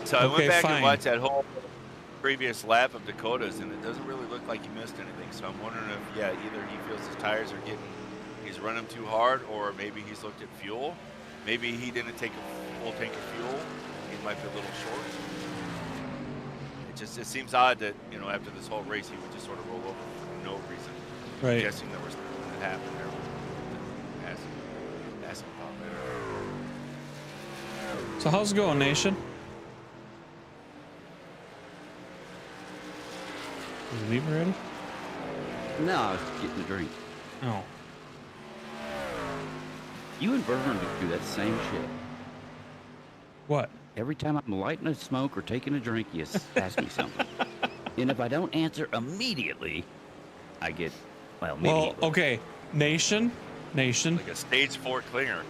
So I Okay, went back fine. and watched that whole previous lap of Dakota's, and it doesn't really look like he missed anything. So I'm wondering if, yeah, either he feels his tires are he's running too hard, or maybe he's looked at fuel. Maybe he didn't take a full tank of fuel. He might be a little short. It seems odd that, you know, after this whole race, he would just sort of roll over for no reason. Right. I'm guessing there was something that happened there. Ask him about later. So how's it going, Nation? Did you leave already? No, I was getting a drink. Oh. You and Vern do that same shit. What? Every time I'm lighting a smoke or taking a drink, you ask me something. And if I don't answer immediately, I get, well, Well, immediately. okay. Nation. Like a stage 4 clinger.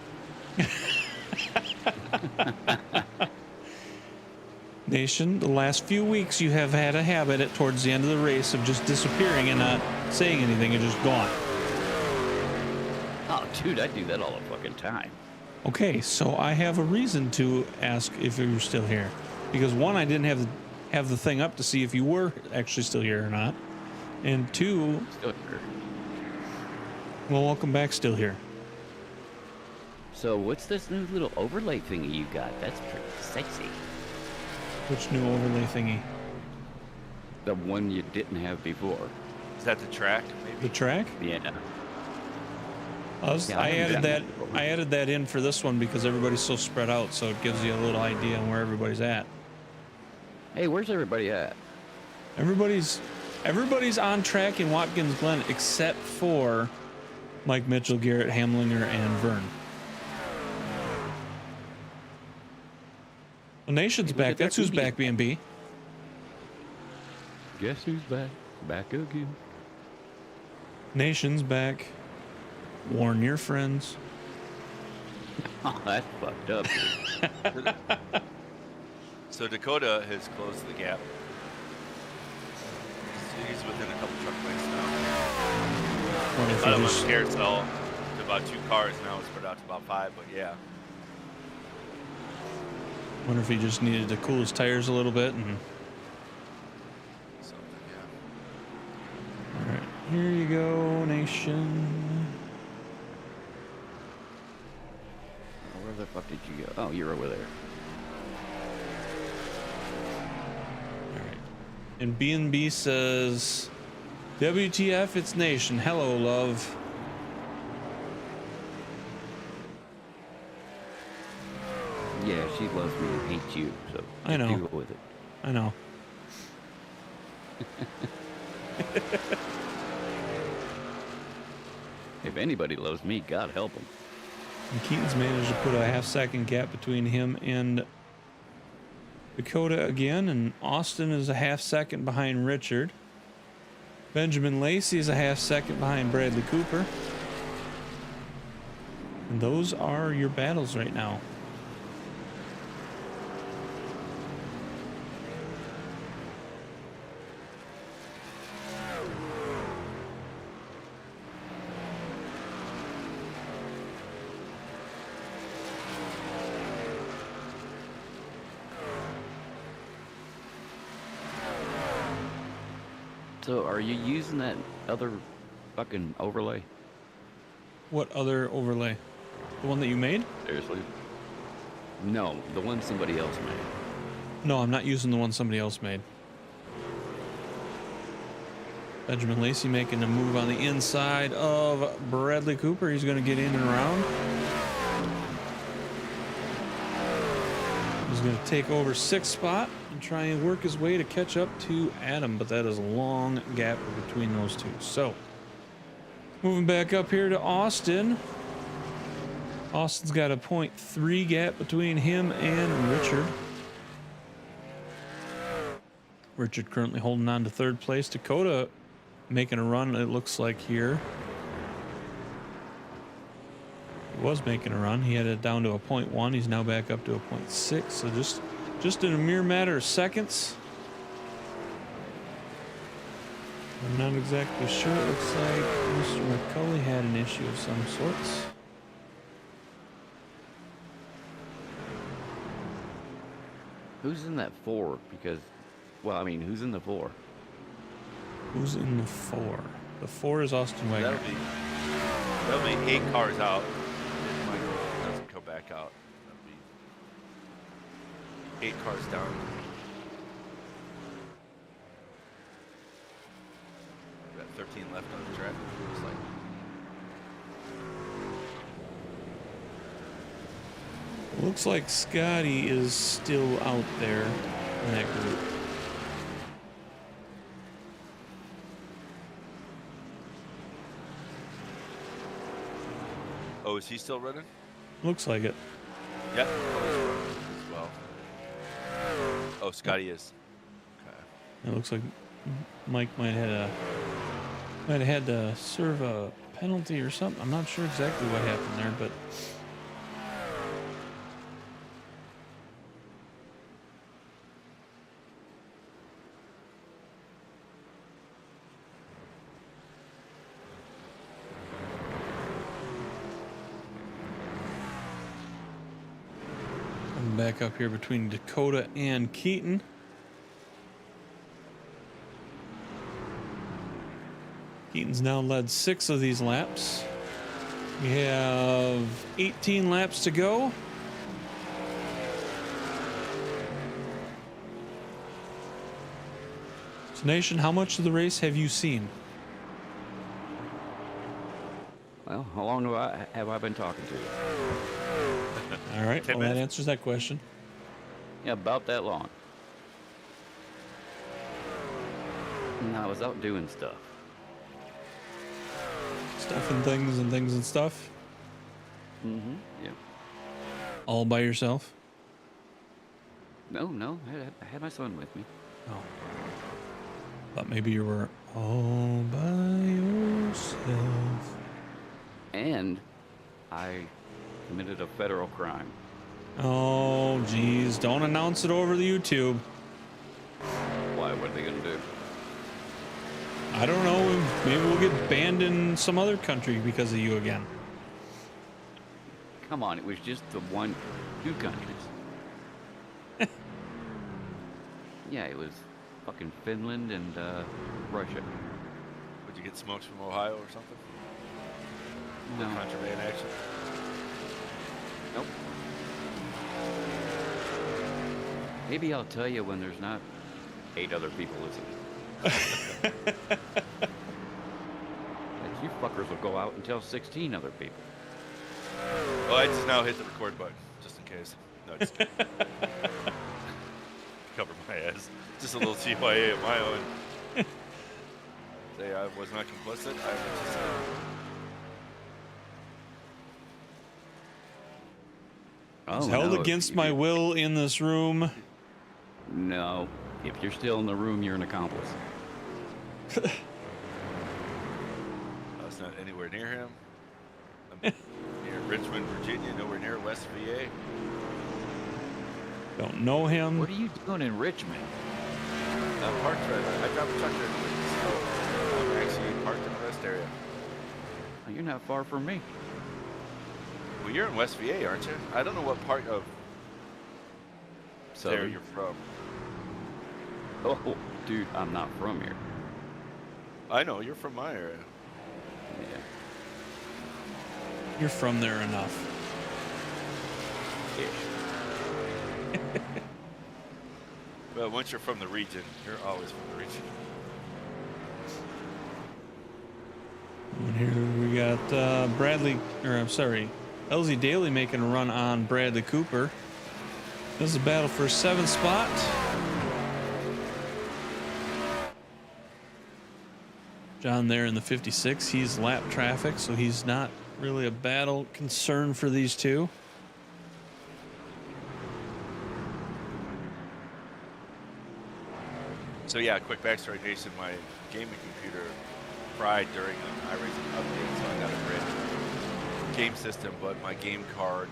Nation, the last few weeks you have had a habit at towards the end of the race of just disappearing and not saying anything and just gone. Oh, dude, I do that all the fucking time. Okay, so I have a reason to ask if you were still here. Because one, I didn't have the thing up to see if you were actually still here or not. And two, Still here. well, welcome back, still here. So what's this new little overlay thingy you got? That's pretty sexy. Which new overlay thingy? The one you didn't have before. Is that the track, The maybe? track? Yeah. I I haven't added done that. that before. I added that in for this one because everybody's so spread out, so it gives you a little idea on where everybody's at. Hey, where's everybody at? Everybody's on track in Watkins Glen except for Mike Mitchell, Garrett Hamlinger, and Vern. The Nation's Look back. at that That's who's Indian. back, B&B. Guess who's back? Back again. Nation's back. Warn your friends. Oh, that's fucked up. Dude. So Dakota has closed the gap. He's within a couple truck lengths now. Wonder if Thought it he was just- carousel to about 2 cars. Now it's spread out to about 5, but yeah. wonder if he just needed to cool his tires a little bit. And Something, yeah. all right, here you go, Nation. Where the fuck did you go? Oh, you're over there. All right. And B&B says, WTF, it's Nation. Hello, love. Yeah, she loves me and hates you, so I know. deal with it. I know. If anybody loves me, God help him. And Keaton's managed to put a half-second gap between him and Dakota again, and Austin is a half-second behind Richard. Benjamin Lacey is a half-second behind Bradley Cooper. And those are your battles right now. So, are you using that other fucking overlay? What other overlay? The one that you made? Seriously? No, the one somebody else made. No, I'm not using the one somebody else made. Benjamin Lacey making a move on the inside of Bradley Cooper. He's going to get in and around. He's going to take over 6th spot and try and work his way to catch up to Adam, but that is a long gap between those two. So, moving back up here to Austin. Austin's got a 0.3 gap between him and Richard. Richard currently holding on to 3rd place. Dakota making a run, it looks like here. He was making a run. He had it down to a 0.1. He's now back up to a 0.6. So just in a mere matter of seconds. I'm not exactly sure. It looks like Mr. McCulley had an issue of some sorts. Who's in that 4? Because, well, I mean, who's in the 4? Who's in the 4? The 4 is Austin Wagner. That'll be 8 cars out. If Michael doesn't go back out, that'll be 8 cars down. We got 13 left on the track. Looks like. Looks like Scotty is still out there in that group. Oh, is he still running? Looks like it. Yep. As well. Oh, Scotty is. Okay. It looks like Mike might have had to serve a penalty or something. I'm not sure exactly what happened there, but I'm back up here between Dakota and Keaton. Keaton's now led 6 of these laps. We have 18 laps to go. So Nation, how much of the race have you seen? Well, how long have I been talking to you? All right, 10 well, that minutes. answers that question. Yeah, about that long. And I was out doing stuff. Stuff and things and stuff. Mm-hmm. Yeah. All by yourself? No, I had my son with me. Oh. Thought maybe you were all by yourself. And I committed a federal crime. Oh, geez. Don't announce it over the YouTube. Why? What are they gonna do? I don't know. Maybe we'll get banned in some other country because of you again. Come on, it was just the 2 countries. Yeah, it was fucking Finland and Russia. Would you get smokes from Ohio or something? No. Contraband action? Nope. Maybe I'll tell you when there's not 8 other people listening. Like you fuckers will go out and tell 16 other people. Well, I just now hit the record button, just in case. No, just kidding. Cover my ass. Just a little CYA of my own. Say I was not complicit. I was just... It's held no, against if my you- will in this room. No. If you're still in the room, you're an accomplice. I was not anywhere near him. I'm near Richmond, Virginia, nowhere near West VA. Don't know him. What are you doing in Richmond? I'm parked right. I drive a truck there. So I'm actually parked in the rest area. Oh, you're not far from me. Well, you're in West VA, aren't you? I don't know what part of there Southern. you're from. Oh, dude, I'm not from here. I know you're from my area. Yeah. You're from there enough. Well, once you're from the region, you're always from the region. And here we got Bradley, or I'm sorry, LZ Daly making a run on Bradley Cooper. This is a battle for 7th spot. John there in the 56. He's lap traffic, so he's not really a battle concern for these two. So yeah, quick backstory, Jason. My gaming computer fried during an iRacing update, so I got a brand new game system, but my game card,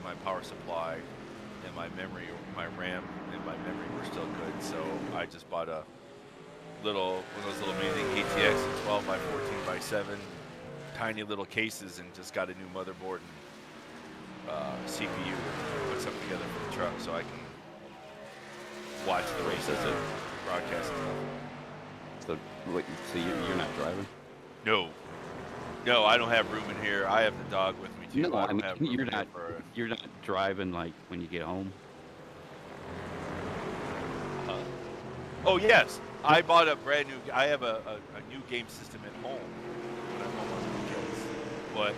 my power supply, and my memory, my RAM and my memory were still good. So I just bought a one of those little mini ATX 12 by 14 by 7, tiny little cases, and just got a new motherboard and CPU to put something together for the truck, so I can watch the races and broadcast and stuff. So you're not driving? No, I don't have room in here. I have the dog with me too. No, I mean have room you're in here not. You're not driving like when you get home. Oh yes, I bought a brand new. I have a new game system at home when I'm home on the weekends, but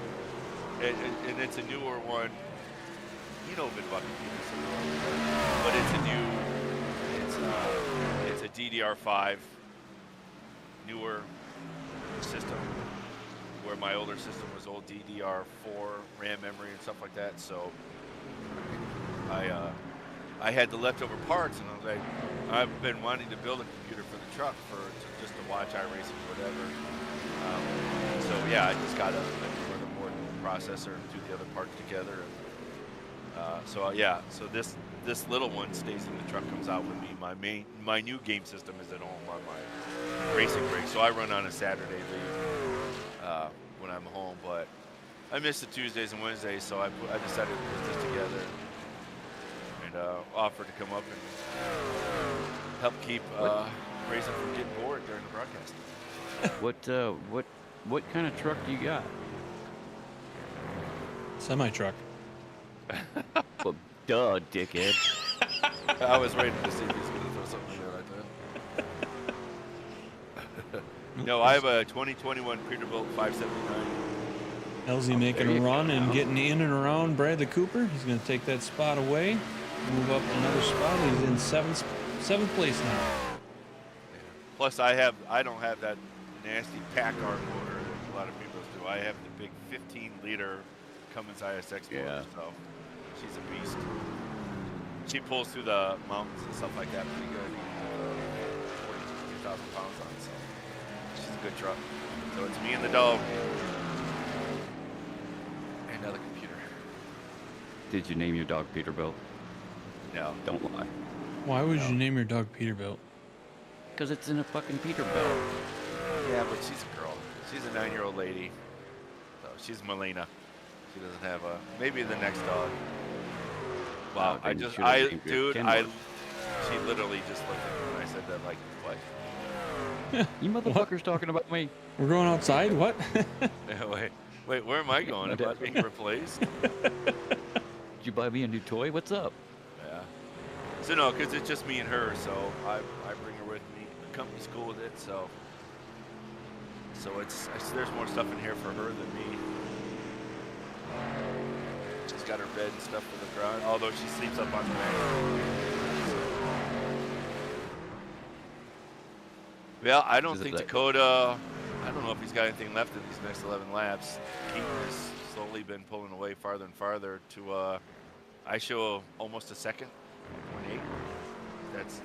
and it's a newer one. You know a bit about computers, but it's a new. It's a DDR5 newer system, where my older system was old DDR4 RAM memory and stuff like that. So I had the leftover parts, and I was like, I've been wanting to build a computer for the truck just to watch iRacing or whatever. So yeah, I just got a motherboard processor and do the other parts together. And, so this little one stays in the truck, comes out with me. My new game system is at home on my racing rig, so I run on a Saturday leave when I'm home. But I miss the Tuesdays and Wednesdays, so I decided to put this together and offer to come up and help keep racing from getting bored during the broadcast. What kind of truck do you got? Semi-truck. Well, duh, dickhead. I was waiting to see if he's going to throw something in there right there. No, I have a 2021 Peterbilt 579. LZ making a run and getting in and around Bradley Cooper. He's going to take that spot away, move up another spot. He's in seventh place now. Plus, I don't have that nasty pack arm motor that a lot of people do. I have the big 15-liter Cummins ISX motor, so she's a beast. She pulls through the mountains and stuff like that pretty good. 42,000 pounds on, so she's a good truck. So it's me and the dog. And another computer. Did you name your dog Peterbilt? No. Don't lie. Why would you name your dog Peterbilt? Because it's in a fucking Peterbilt. Yeah, but she's a girl. She's a 9-year-old lady. So she's Melina. She doesn't have a. Maybe the next dog. Wow, Oh, dude, she literally just looked at me when I said that, like, what? You motherfuckers talking about me? We're going outside? What? Wait, where am I going? Am I being replaced? Did you buy me a new toy? What's up? Yeah. So no, because it's just me and her, so I bring her with me. The company's cool with it, so there's more stuff in here for her than me. She's got her bed and stuff for the ground, although she sleeps up on the mat. Well, I don't think Dakota, I don't know if he's got anything left in these next 11 laps. Keaton has slowly been pulling away farther and farther to, I show almost a second, 0.8.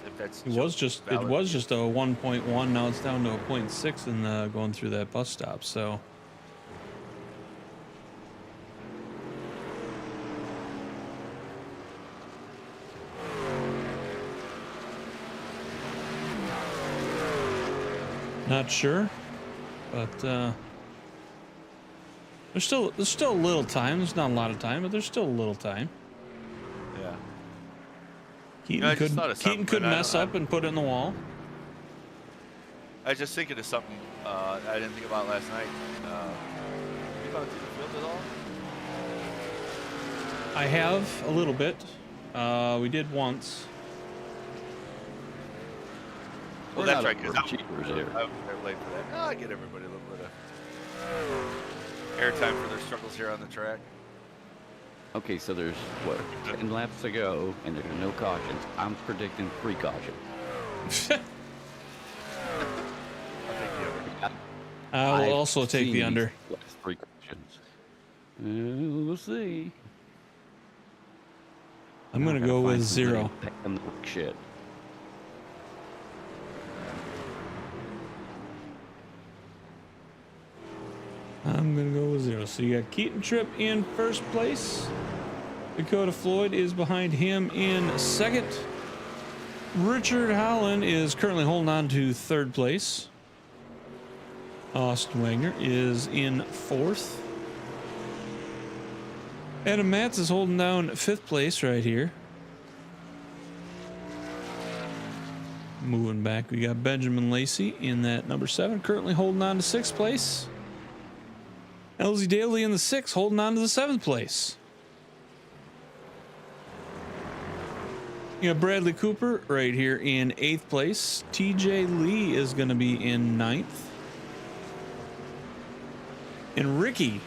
If that's It was just a 1.1. Now it's down to a 0.6 and going through that bus stop. So not sure, but there's still a little time. There's not a lot of time, but there's still a little time. Yeah. Keaton could mess up and put it in the wall. I was just thinking of something I didn't think about last night. You gone to the field at all? I have a little bit. We did once. Well, We're that's not right, because cheapers here. I was there late for that. No, I get everybody a little bit of airtime for their struggles here on the track. Okay, so there's, what, 10 laps to go, and there's no cautions. I'm predicting 3 cautions. I'll take the other. I will also take the under. Last 3 cautions. We'll see. I'm going to go with 0. Shit. I'm going to go with 0. So you got Keaton Tripp in first place. Dakota Floyd is behind him in second. Richard Holland is currently holding on to third place. Austin Wagner is in fourth. Adam Matz is holding down fifth place right here. Moving back, we got Benjamin Lacey in that number 7, currently holding on to 6th place. LZ Daly in the 6th, holding on to the 7th place. You got Bradley Cooper right here in 8th place. TJ Lee is going to be in 9th. And Ricky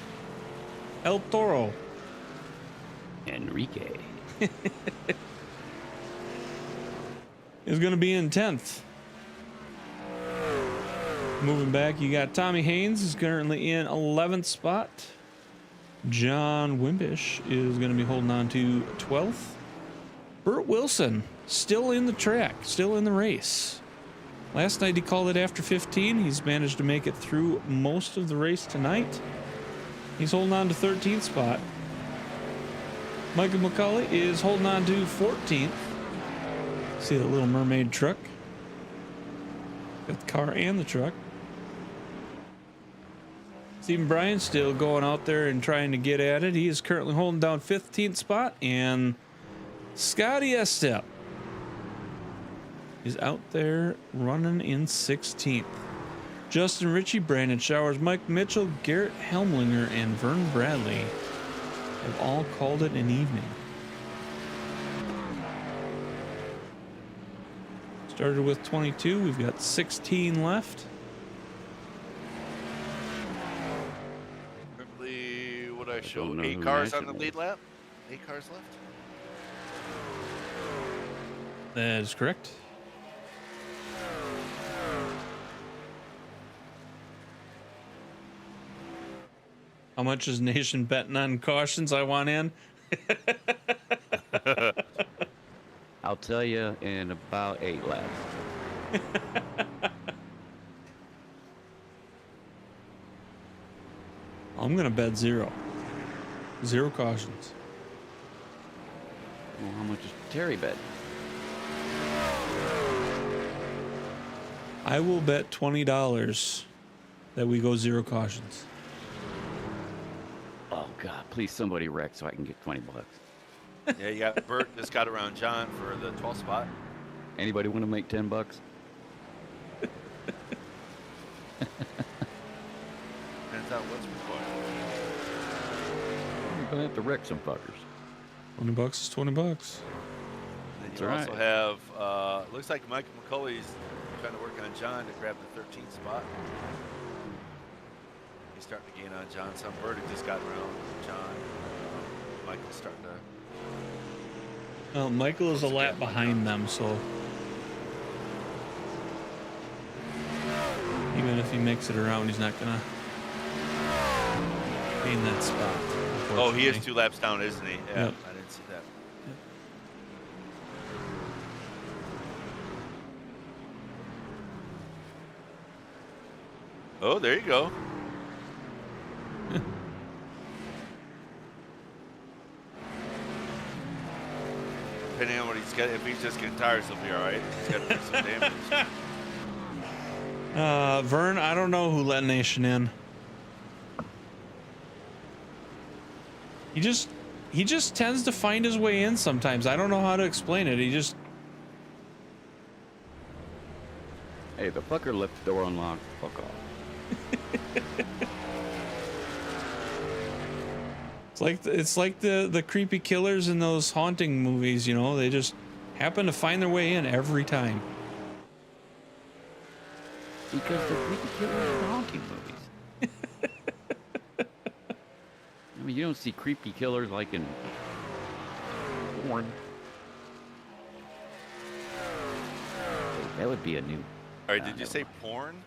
El Toro. Enrique. Is going to be in 10th. Moving back, you got Tommy Haynes is currently in 11th spot. John Wimbish is going to be holding on to 12th. Burt Wilson still in the track, still in the race. Last night he called it after 15. He's managed to make it through most of the race tonight. He's holding on to 13th spot. Michael McCauley is holding on to 14th. See the Little Mermaid truck. Got the car and the truck. Stephen Bryan still going out there and trying to get at it. He is currently holding down 15th spot. And Scotty Estep is out there running in 16th. Justin Ritchie, Brandon Showers, Mike Mitchell, Garrett Helmlinger, and Vern Bradley have all called it an evening. Started with 22. We've got 16 left. Currently, what I show, don't know 8 who cars on National the lead lap. 8 cars left. That is correct. How much is Nation betting on cautions I want in? I'll tell you in about 8 laps. I'm going to bet 0. 0 cautions. Well, how much is Terry bet? I will bet $20 that we go 0 cautions. Oh, God, please somebody wreck so I can get 20 bucks. Yeah, you got Bert just got around John for the 12th spot. Anybody want to make 10 bucks? Depends on what's required. You're going to have to wreck some fuckers. $20 is $20. And then That's you right. also have, looks like Michael McCulley's trying to work on John to grab the 13th spot. He's starting to gain on John. Some Burdick just got around John. Michael's starting to. Well, Michael is a lap behind them, so even if he makes it around, he's not gonna gain that spot. Oh, he is 2 laps down, isn't he? Yeah, Yep. I didn't see that. Oh, there you go. Depending on what he's getting, if he's just getting tires, he'll be all right. He's got to fix some damage. Vern, I don't know who let Nation in. He just tends to find his way in sometimes. I don't know how to explain it. Hey, the fucker left the door unlocked. Fuck off. It's like the creepy killers in those haunting movies, you know, they just happen to find their way in every time. Because the creepy killers are haunting movies. I mean, you don't see creepy killers like in porn. That would be a new. All right, did you say porn?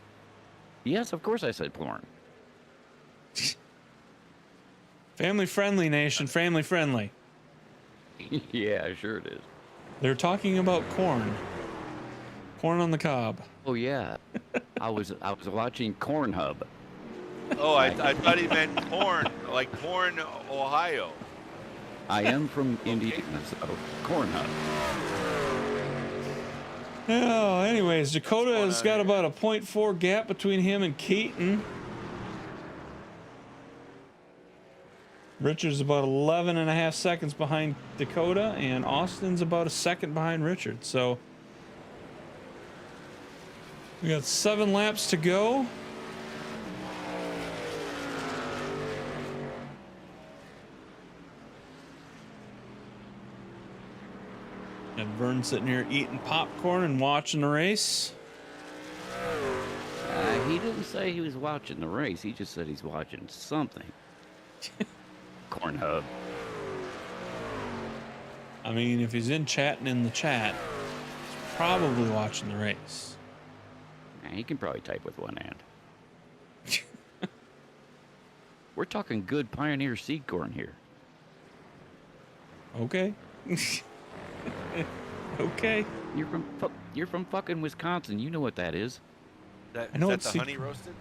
Yes, of course I said porn. Family friendly, nation, family friendly. Yeah, sure it is. They're talking about corn. Corn on the cob. Oh yeah, I was watching Cornhub. Oh, I thought he meant porn, like porn, Ohio. I am from Indiana, so Cornhub. Oh, anyways, Dakota going has on got here? about a 0.4 gap between him and Keaton. Richard's about 11.5 seconds behind Dakota, and Austin's about a second behind Richard. So we got 7 laps to go. And Vern's sitting here eating popcorn and watching the race. He didn't say he was watching the race. He just said he's watching something. Cornhub. I mean, if he's chatting in the chat, he's probably watching the race. He can probably type with one hand. We're talking good Pioneer seed corn here. Okay. Okay. You're from fucking Wisconsin. You know what that is. I know is it's that the honey roasted?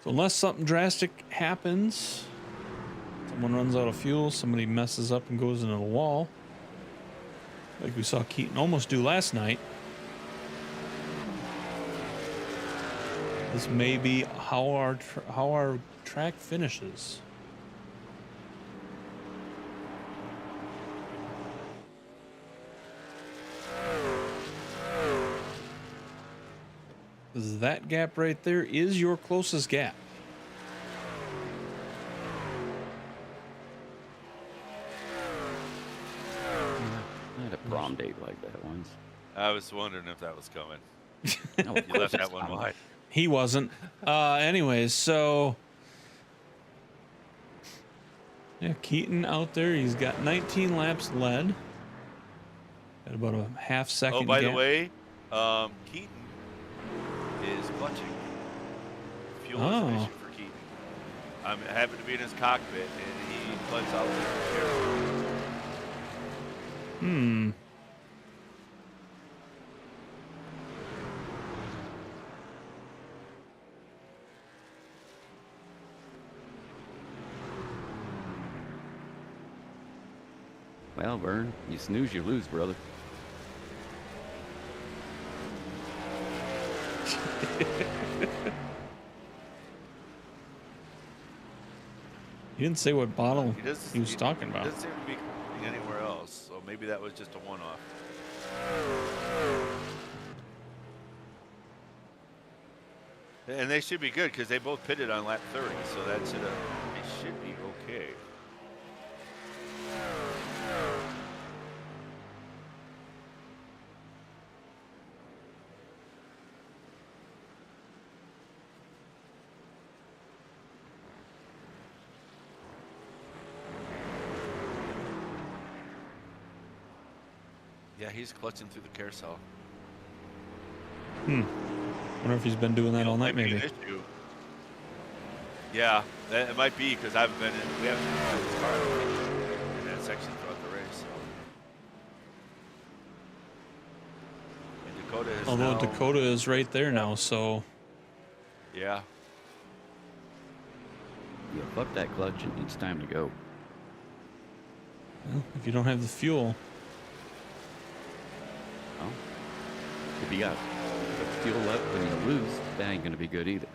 So unless something drastic happens, someone runs out of fuel, somebody messes up and goes into the wall, like we saw Keaton almost do last night, this may be how our track finishes. That gap right there is your closest gap. I had a prom date like that once. I was wondering if that was coming. Oh, of You course left that it's one coming. wide. He wasn't. Anyways, so yeah, Keaton out there. He's got 19 laps led. Got about a half second. Oh, by the gap. way, Keaton is clutching. Fuel is an issue for Keaton. I happened to be in his cockpit, and he clutched out there. Hmm. Well, Vern, you snooze, you lose, brother. He didn't say what bottle he was talking He about. doesn't seem to be coming anywhere else, so maybe that was just a one-off. And they should be good because they both pitted on lap 30, so that should be okay. Yeah, he's clutching through the carousel. Wonder if he's been doing that all night, Might be maybe. an issue. Yeah, it might be because we haven't been in this car in that section throughout the race. So. And Dakota is Although now, Dakota is right there now, so yeah, Yeah, fuck that clutch. It's time to go. well, if you don't have the fuel, Well, you got fuel left when you lose, that ain't gonna be good either.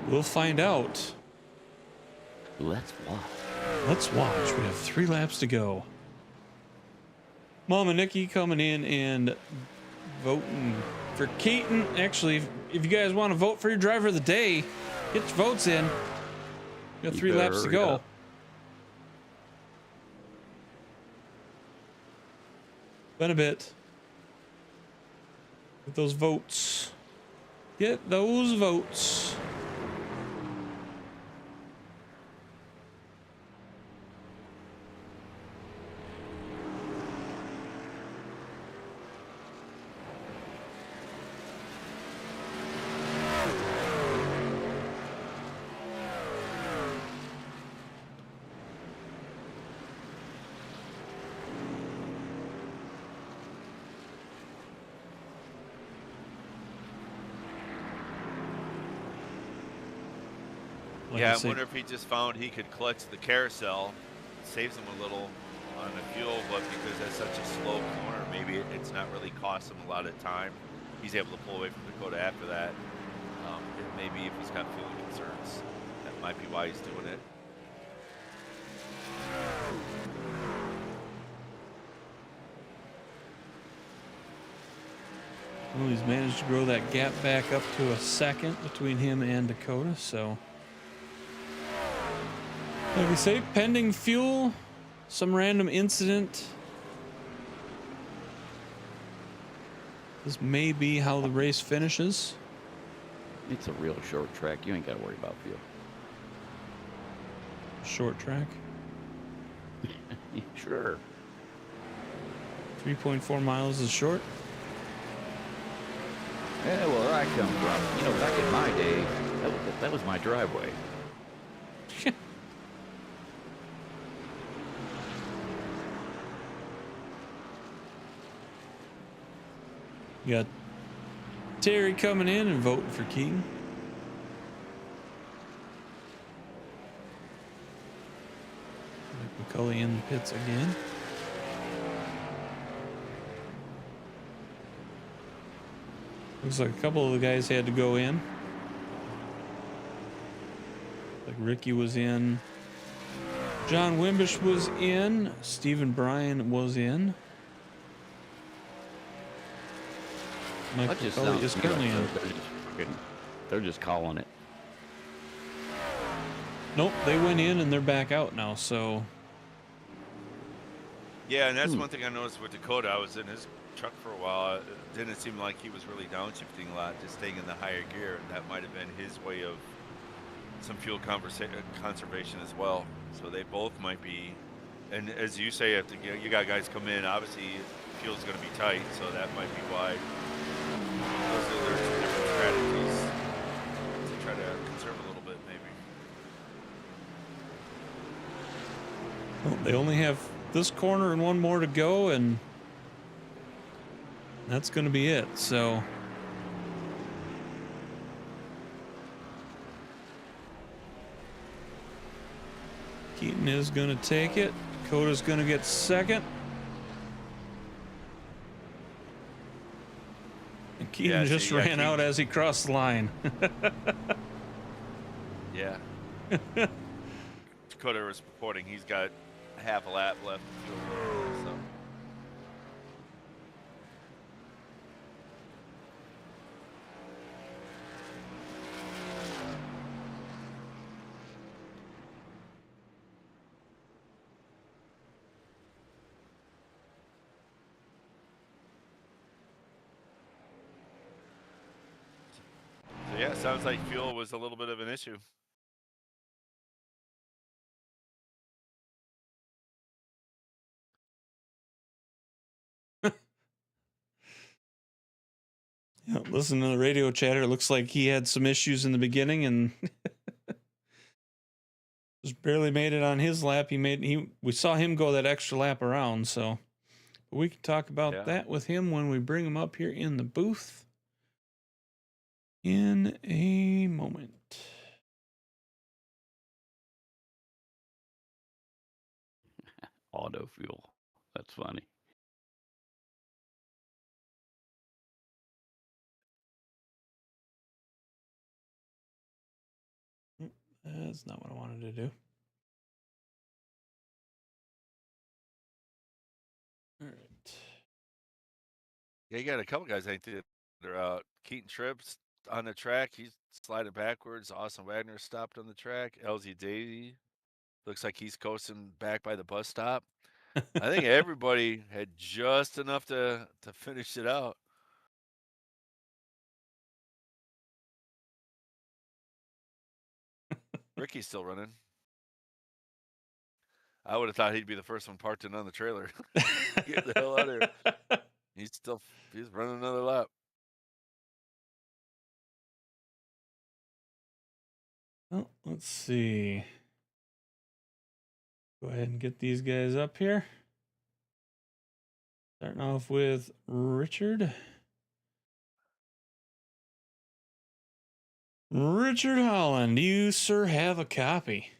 We'll find out. Let's watch. Let's watch. We have 3 laps to go. Mom and Nikki coming in and voting for Keaton. Actually, if you guys want to vote for your driver of the day, get your votes in. We got 3 laps to hurry go. up. Been a bit. Get those votes. Get those votes. Like Yeah, I I say, wonder if he just found he could clutch the carousel, saves him a little on the fuel, but because that's such a slow corner, maybe it's not really cost him a lot of time. He's able to pull away from Dakota after that. Maybe if he's got fueling concerns, that might be why he's doing it. well, he's managed to grow that gap back up to a second between him and Dakota, so. Like I say, pending fuel, some random incident. This may be how the race finishes. It's a real short track. You ain't got to worry about fuel. Short track. Sure. 3.4 miles is short. Yeah, well, where I come from, you know, back in my day, that was my driveway. You got Terry coming in and voting for Keaton. McCulley in the pits again. Looks like a couple of the guys had to go in. Like Ricky was in. John Wimbish was in. Stephen Bryan was in. Mike That just McCulley sounds is to me currently like in. they're just calling it. Nope, they went in and they're back out now, so. Yeah, and that's one thing I noticed with Dakota. I was in his truck for a while. It didn't seem like he was really downshifting a lot, just staying in the higher gear. And that might have been his way of some fuel conservation as well. So they both might be. And as you say, if you got guys come in, obviously fuel's going to be tight, so that might be why. Those are their 2 different strategies to try to conserve a little bit, maybe. Well, they only have this corner and one more to go, and that's going to be it. So Keaton is going to take it. Dakota's going to get second. And Keaton just ran out as he crossed the line. Yeah. Dakota was reporting he's got half a lap left to fuel, so. So yeah, sounds like fuel was a little bit of an issue. Yeah, listen to the radio chatter. It looks like he had some issues in the beginning and just barely made it on his lap. We saw him go that extra lap around, so we can talk about that with him when we bring him up here in the booth in a moment. Auto fuel. That's funny. That's not what I wanted to do. All right. Yeah, you got a couple guys I think that are out. Keaton Tripp's on the track. He's sliding backwards. Austin Wagner stopped on the track. LZ Daisy looks like he's coasting back by the bus stop. I think everybody had just enough to finish it out. Ricky's still running. I would have thought he'd be the first one parked in on the trailer. Get the hell out of here. He's running another lap. Well, let's see. Go ahead and get these guys up here. Starting off with Richard. Richard Holland, you, sir, have a copy.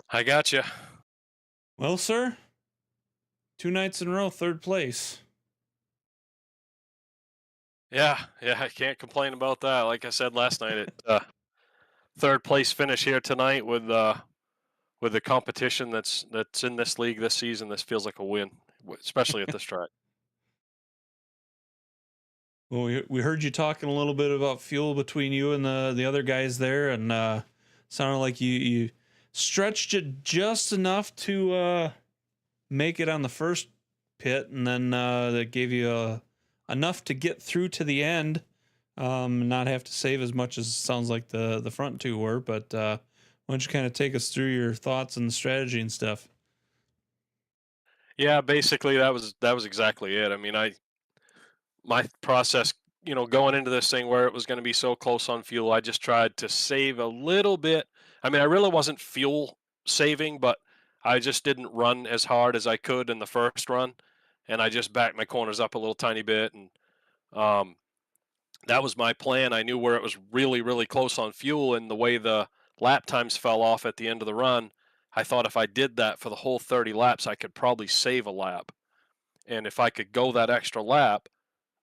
I got you. Well, sir, 2 nights in a row, 3rd place. Yeah, I can't complain about that. Like I said last night, it 3rd place finish here tonight with the competition that's in this league this season. This feels like a win, especially at this track. Well, we heard you talking a little bit about fuel between you and the other guys there, and sounded like you stretched it just enough to make it on the first pit, and then that gave you enough to get through to the end, not have to save as much as it sounds like the front 2 were. But why don't you kind of take us through your thoughts and the strategy and stuff? Yeah, basically that was exactly it. I mean, my process, going into this thing where it was going to be so close on fuel, I just tried to save a little bit. I mean, I really wasn't fuel saving, but I just didn't run as hard as I could in the first run, and I just backed my corners up a little tiny bit, and that was my plan. I knew where it was really, really close on fuel, and the way the lap times fell off at the end of the run, I thought if I did that for the whole 30 laps, I could probably save a lap. And if I could go that extra lap,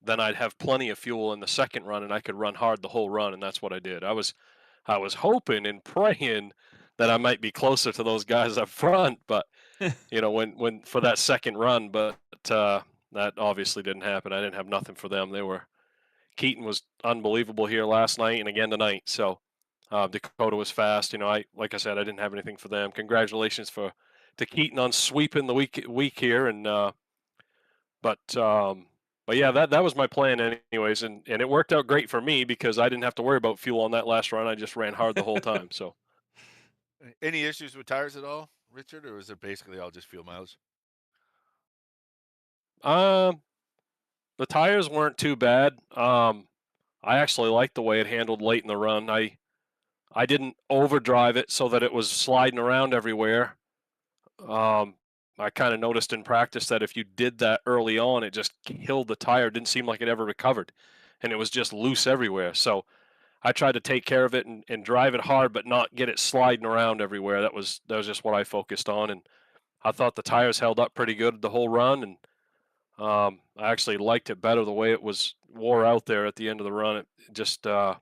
then I'd have plenty of fuel in the second run, and I could run hard the whole run, and that's what I did. I was hoping and praying that I might be closer to those guys up front, but when for that second run, but that obviously didn't happen. I didn't have nothing for them. Keaton was unbelievable here last night and again tonight. So Dakota was fast. Like I said, I didn't have anything for them. Congratulations to Keaton on sweeping the week here, and but yeah, that was my plan anyways, and it worked out great for me because I didn't have to worry about fuel on that last run. I just ran hard the whole time. So, Any issues with tires at all, Richard, or was it basically all just fuel mileage? the tires weren't too bad. I actually liked the way it handled late in the run. I didn't overdrive it so that it was sliding around everywhere. I kind of noticed in practice that if you did that early on, it just killed the tire. It didn't seem like it ever recovered, and it was just loose everywhere. So I tried to take care of it and drive it hard, but not get it sliding around everywhere. That was just what I focused on, and I thought the tires held up pretty good the whole run, and I actually liked it better the way it was wore out there at the end of the run. It just I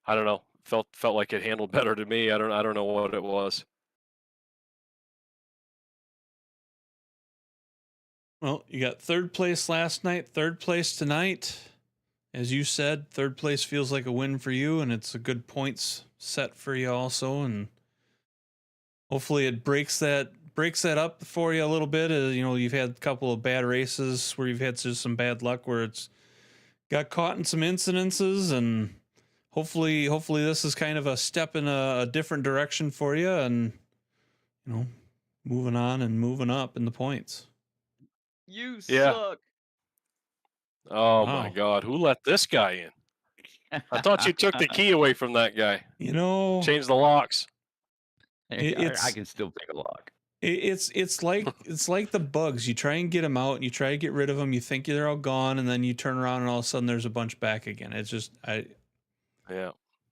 don't know, felt like it handled better to me. I don't know what it was. Well, you got 3rd place last night, 3rd place tonight. As you said, 3rd place feels like a win for you, and it's a good points set for you also. And hopefully it breaks that up for you a little bit. You've had a couple of bad races where you've had just some bad luck where it's got caught in some incidences, and hopefully this is kind of a step in a different direction for you, and moving on and moving up in the points. You Yeah. suck. Oh Wow. my God, who let this guy in? I thought you took the key away from that guy. Change the locks. I can still pick a lock. It's like the bugs. You try and get them out, and you try to get rid of them. You think they're all gone, and then you turn around, and all of a sudden there's a bunch back again. It's just Yeah.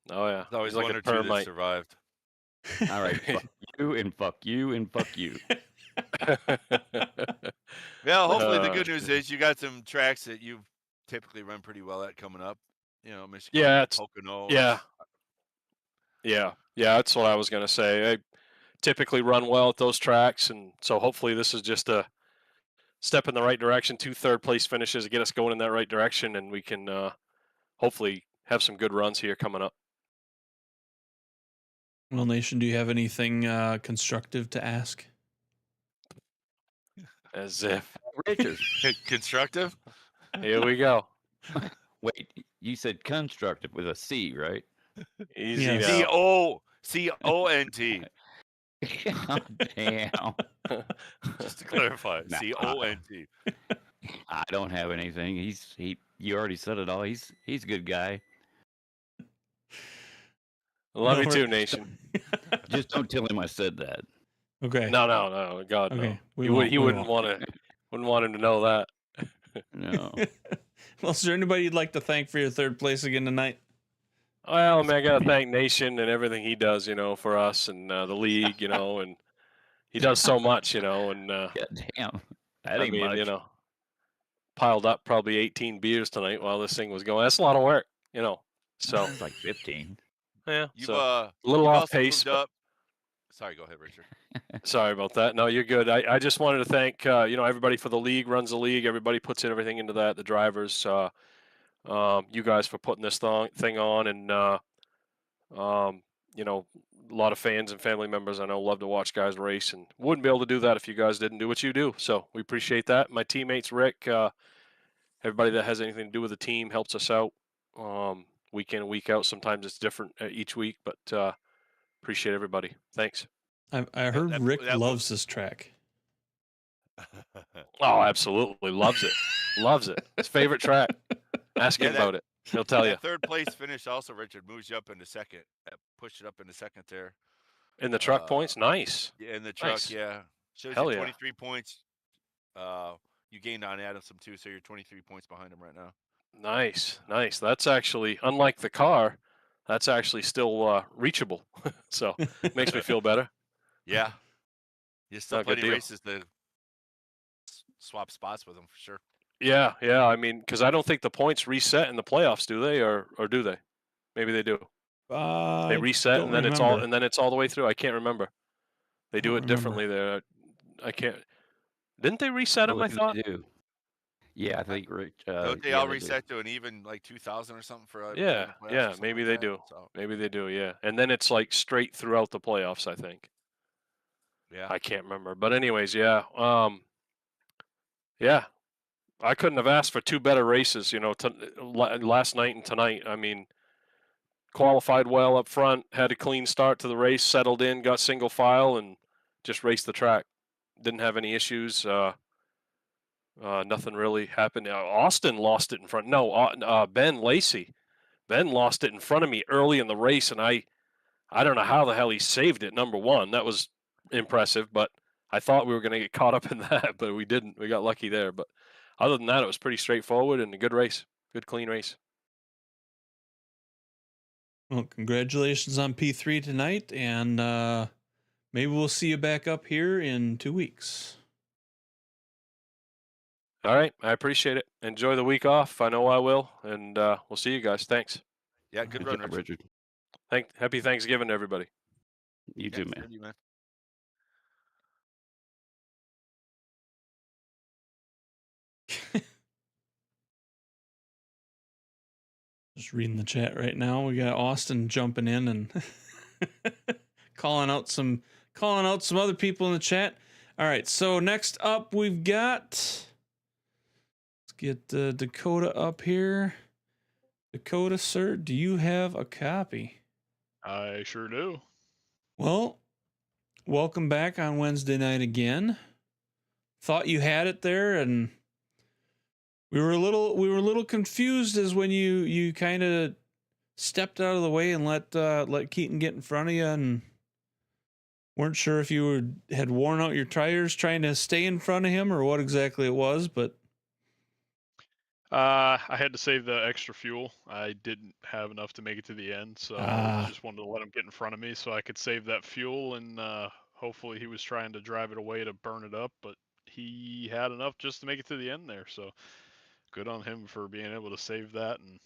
Oh yeah. There's always He's like one a or two that termite. survived. All right, fuck you and fuck you and fuck you. Yeah, hopefully the Uh, good news is you got some tracks that you typically run pretty well at coming up. You know, yeah, Michigan, it's Poconos. yeah, yeah, yeah. That's what I was gonna say. I typically run well at those tracks, and so hopefully this is just a step in the right direction. 2 third-place finishes to get us going in that right direction, and we can hopefully have some good runs here coming up. Well, Nation, do you have anything constructive to ask? As if Richard, Constructive. here we go. wait, you said constructive with a C, right? Easy Yes. now. CONT. God damn. Just to clarify, Nah. CONT. I don't have anything. You already said it all. He's a good guy. Love No, you too, we're- Nation. Just don't tell him I said that. Okay. No, God Okay, no. we He won't, we wouldn't won't. want him to know that. No. Well, is there anybody you'd like to thank for your third place again tonight? Well, I mean, I gotta thank Nation and everything he does, for us and the league, and he does so much, and God damn. That I ain't mean, much. piled up probably 18 beers tonight while this thing was going. That's a lot of work, So It's like 15. yeah, You've so a little you've off also pace. moved up. Sorry, go ahead, Richard. Sorry about that. No, you're good. I just wanted to thank everybody for the league, runs the league. Everybody puts in everything into that. The drivers, you guys for putting this thing on, and a lot of fans and family members I know love to watch guys race, and wouldn't be able to do that if you guys didn't do what you do. So we appreciate that. My teammates, Rick, everybody that has anything to do with the team helps us out week in and week out. Sometimes it's different each week, but appreciate everybody. Thanks. I heard that- Rick that loves this track. Oh, absolutely. Loves it. Loves it. His favorite track. Ask him about it. He'll tell you. That third place finish also, Richard, moves you up into second. Pushed it up into second there. In the truck points, nice. Yeah, in the truck, Nice. yeah. Shows Hell you yeah. 23 points. You gained on Adams some too, so you're 23 points behind him right now. Nice. That's actually, unlike the car, that's actually still reachable. So makes me feel better. Yeah. There's still Oh, good plenty deal. of races to swap spots with him for sure. Yeah. I mean, because I don't think the points reset in the playoffs, do they, or do they? Maybe they do. They reset and then it's all the way through. I can't remember. They do it differently there. I can't. Didn't they reset them? I thought. They do. Yeah, I think Don't they all reset to an even like 2,000 or something for Yeah. the playoffs or Yeah. something Maybe like they that? do. So, Maybe they do. Yeah. And then it's like straight throughout the playoffs, I think. yeah. I can't remember. But anyways, yeah. Yeah. I couldn't have asked for two better races, last night and tonight. I mean, qualified well up front, had a clean start to the race, settled in, got single file, and just raced the track. Didn't have any issues. Nothing really happened. Austin lost it in front. No, Ben Lacey. Ben lost it in front of me early in the race, and I don't know how the hell he saved it. Number one, that was impressive, but I thought we were going to get caught up in that, but we didn't. We got lucky there. But other than that, it was pretty straightforward and a good race. Good, clean race. Well, congratulations on P3 tonight, and maybe we'll see you back up here in 2 weeks. All right. I appreciate it. Enjoy the week off. I know I will. And we'll see you guys. Thanks. Yeah, good run, Richard. Happy Thanksgiving to everybody. You too, man. You, man. Just reading the chat right now. We got Austin jumping in and calling out some other people in the chat. All right, so next up we've got, let's get Dakota up here. Dakota, sir, do you have a copy? I sure do. Well, welcome back on Wednesday night again. Thought you had it there, and we were a little confused as when you kind of stepped out of the way and let Keaton get in front of you, and weren't sure if you had worn out your tires trying to stay in front of him or what exactly it was, but I had to save the extra fuel. I didn't have enough to make it to the end, so I just wanted to let him get in front of me so I could save that fuel and hopefully he was trying to drive it away to burn it up, but he had enough just to make it to the end there. So good on him for being able to save that. And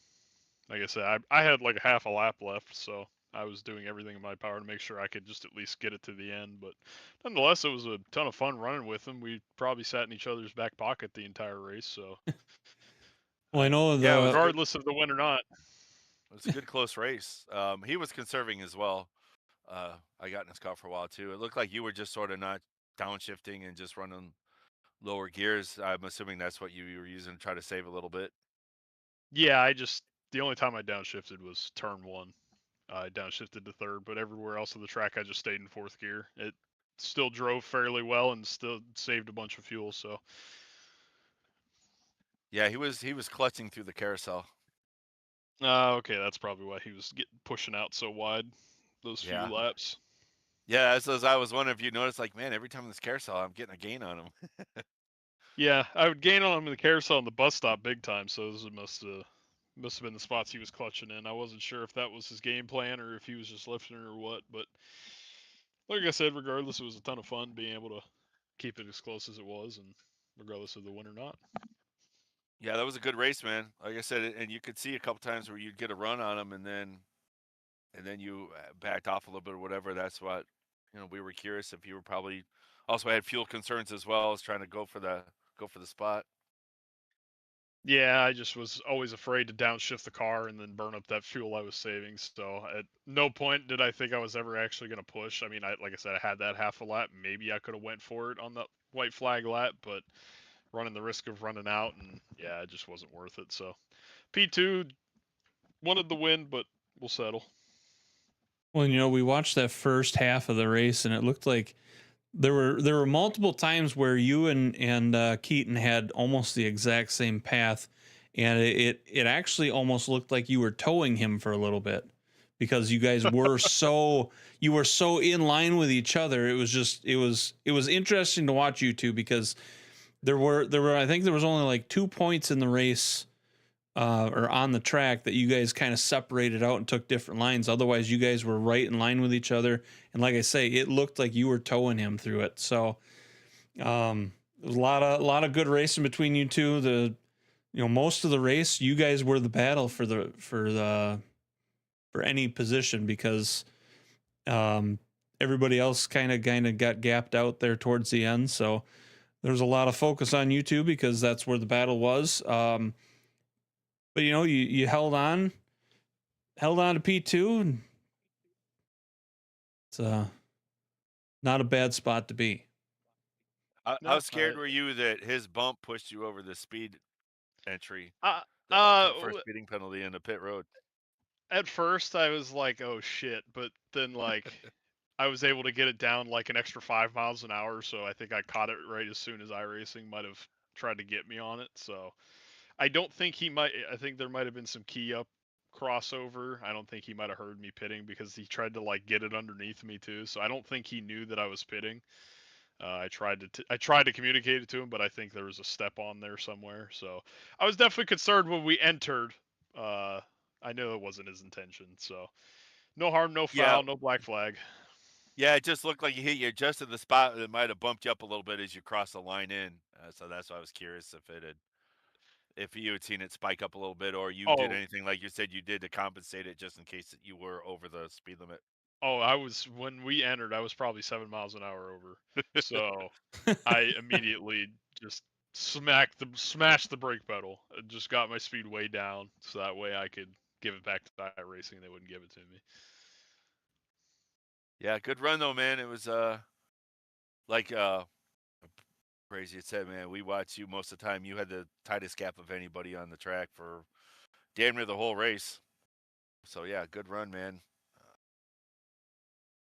like I said, I had like a half a lap left, so I was doing everything in my power to make sure I could just at least get it to the end. But nonetheless, it was a ton of fun running with him. We probably sat in each other's back pocket the entire race. So Well, I know Yeah, it was the good. regardless of the win or not. It was a good close race. He was conserving as well. I got in his car for a while too. It looked like you were just sort of not downshifting and just running lower gears. I'm assuming that's what you were using to try to save a little bit. Yeah, the only time I downshifted was turn 1. I downshifted to third, but everywhere else on the track I just stayed in 4th gear. It still drove fairly well and still saved a bunch of fuel. So Yeah, he was clutching through the carousel. okay, that's probably why he was pushing out so wide those few Yeah. laps. Yeah, as I was wondering if you noticed, like, man, every time in this carousel, I'm getting a gain on him. Yeah, I would gain on him in the carousel and the bus stop big time. So those must have been the spots he was clutching in. I wasn't sure if that was his game plan or if he was just lifting or what. But like I said, regardless, it was a ton of fun being able to keep it as close as it was, and regardless of the win or not. Yeah, that was a good race, man. Like I said, and you could see a couple times where you'd get a run on him, and then you backed off a little bit or whatever. That's what we were curious if you were probably also had fuel concerns as well as trying to go for the spot. Yeah, I just was always afraid to downshift the car and then burn up that fuel I was saving. So at no point did I think I was ever actually going to push. I mean, like I said, I had that half a lap. Maybe I could have went for it on the white flag lap, but running the risk of running out, and yeah, it just wasn't worth it. So P2 wanted the win, but we'll settle. well, we watched that first half of the race, and it looked like there were multiple times where you and Keaton had almost the exact same path, and it actually almost looked like you were towing him for a little bit because you guys were so in line with each other. It was interesting to watch you two because there were I think there was only like 2 points in the race or on the track that you guys kind of separated out and took different lines. Otherwise, you guys were right in line with each other. And like I say, it looked like you were towing him through it. So there was a lot of good racing between you two. Most of the race, you guys were the battle for any position because everybody else kind of got gapped out there towards the end. So there's a lot of focus on you two because that's where the battle was. But you held on to P2, and it's not a bad spot to be. How scared were you that his bump pushed you over the speed entry, for a speeding penalty in the pit road? At first, I was like, "Oh shit!" But then, like, I was able to get it down like an extra 5 miles an hour. So I think I caught it right as soon as iRacing might have tried to get me on it. So I don't think he might. I think there might have been some key up crossover. I don't think he might have heard me pitting because he tried to like get it underneath me too. So I don't think he knew that I was pitting. I tried to communicate it to him, but I think there was a step on there somewhere. So I was definitely concerned when we entered. I knew it wasn't his intention. So no harm, no Yeah, foul, no black flag. yeah, it just looked like he hit you just at the spot that might have bumped you up a little bit as you crossed the line in. So that's why I was curious if you had seen it spike up a little bit, or you did Oh, anything like you said you did to compensate it just in case that you were over the speed limit. when we entered, I was probably 7 miles an hour over. So I immediately just smashed the brake pedal. Just got my speed way down so that way I could give it back to iRacing and they wouldn't give it to me. Yeah, good run though, man. It was like crazy. It said, man, we watched you most of the time. You had the tightest gap of anybody on the track for damn near the whole race. So yeah, good run, man.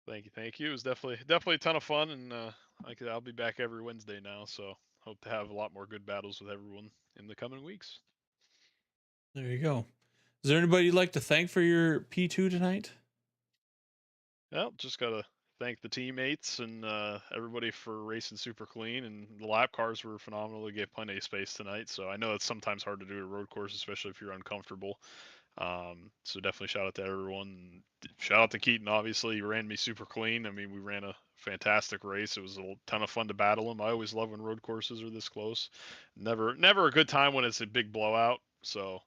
Thank you. It was definitely a ton of fun, and I'll be back every Wednesday now. So hope to have a lot more good battles with everyone in the coming weeks. There you go. Is there anybody you'd like to thank for your P2 tonight? Well, just gotta thank the teammates and everybody for racing super clean, and the lap cars were phenomenal. They gave plenty of space tonight, so I know it's sometimes hard to do at a road course, especially if you're uncomfortable. So definitely shout out to everyone. Shout out to Keaton. Obviously, he ran me super clean. I mean, we ran a fantastic race. It was a ton of fun to battle him. I always love when road courses are this close. Never a good time when it's a big blowout. So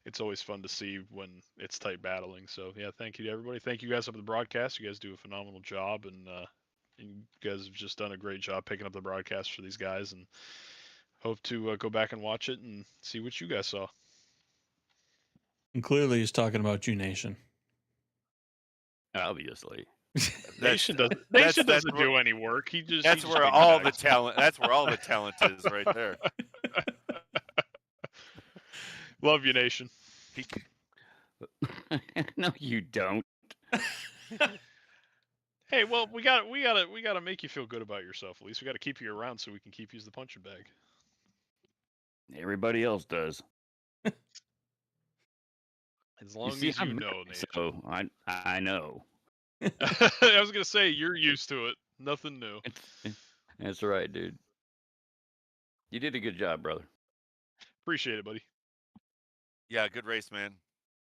it's always fun to see when it's tight battling. So yeah, thank you to everybody. Thank you guys up at the broadcast. You guys do a phenomenal job, and you guys have just done a great job picking up the broadcast for these guys. And hope to go back and watch it and see what you guys saw. And clearly he's talking about you, Nation. Obviously. Nation doesn't that's do any work. He just that's he just where makes all the bags. talent. That's where all the talent is, right there. Love you, Nation. No, you don't. Hey, well, we gotta make you feel good about yourself. At least we gotta keep you around so we can keep you as the punching bag. Everybody else does. As long see, as you I'm know, married, Nation. so I know. I was gonna say you're used to it. Nothing new. That's right, dude. You did a good job, brother. Appreciate it, buddy. Yeah, good race, man.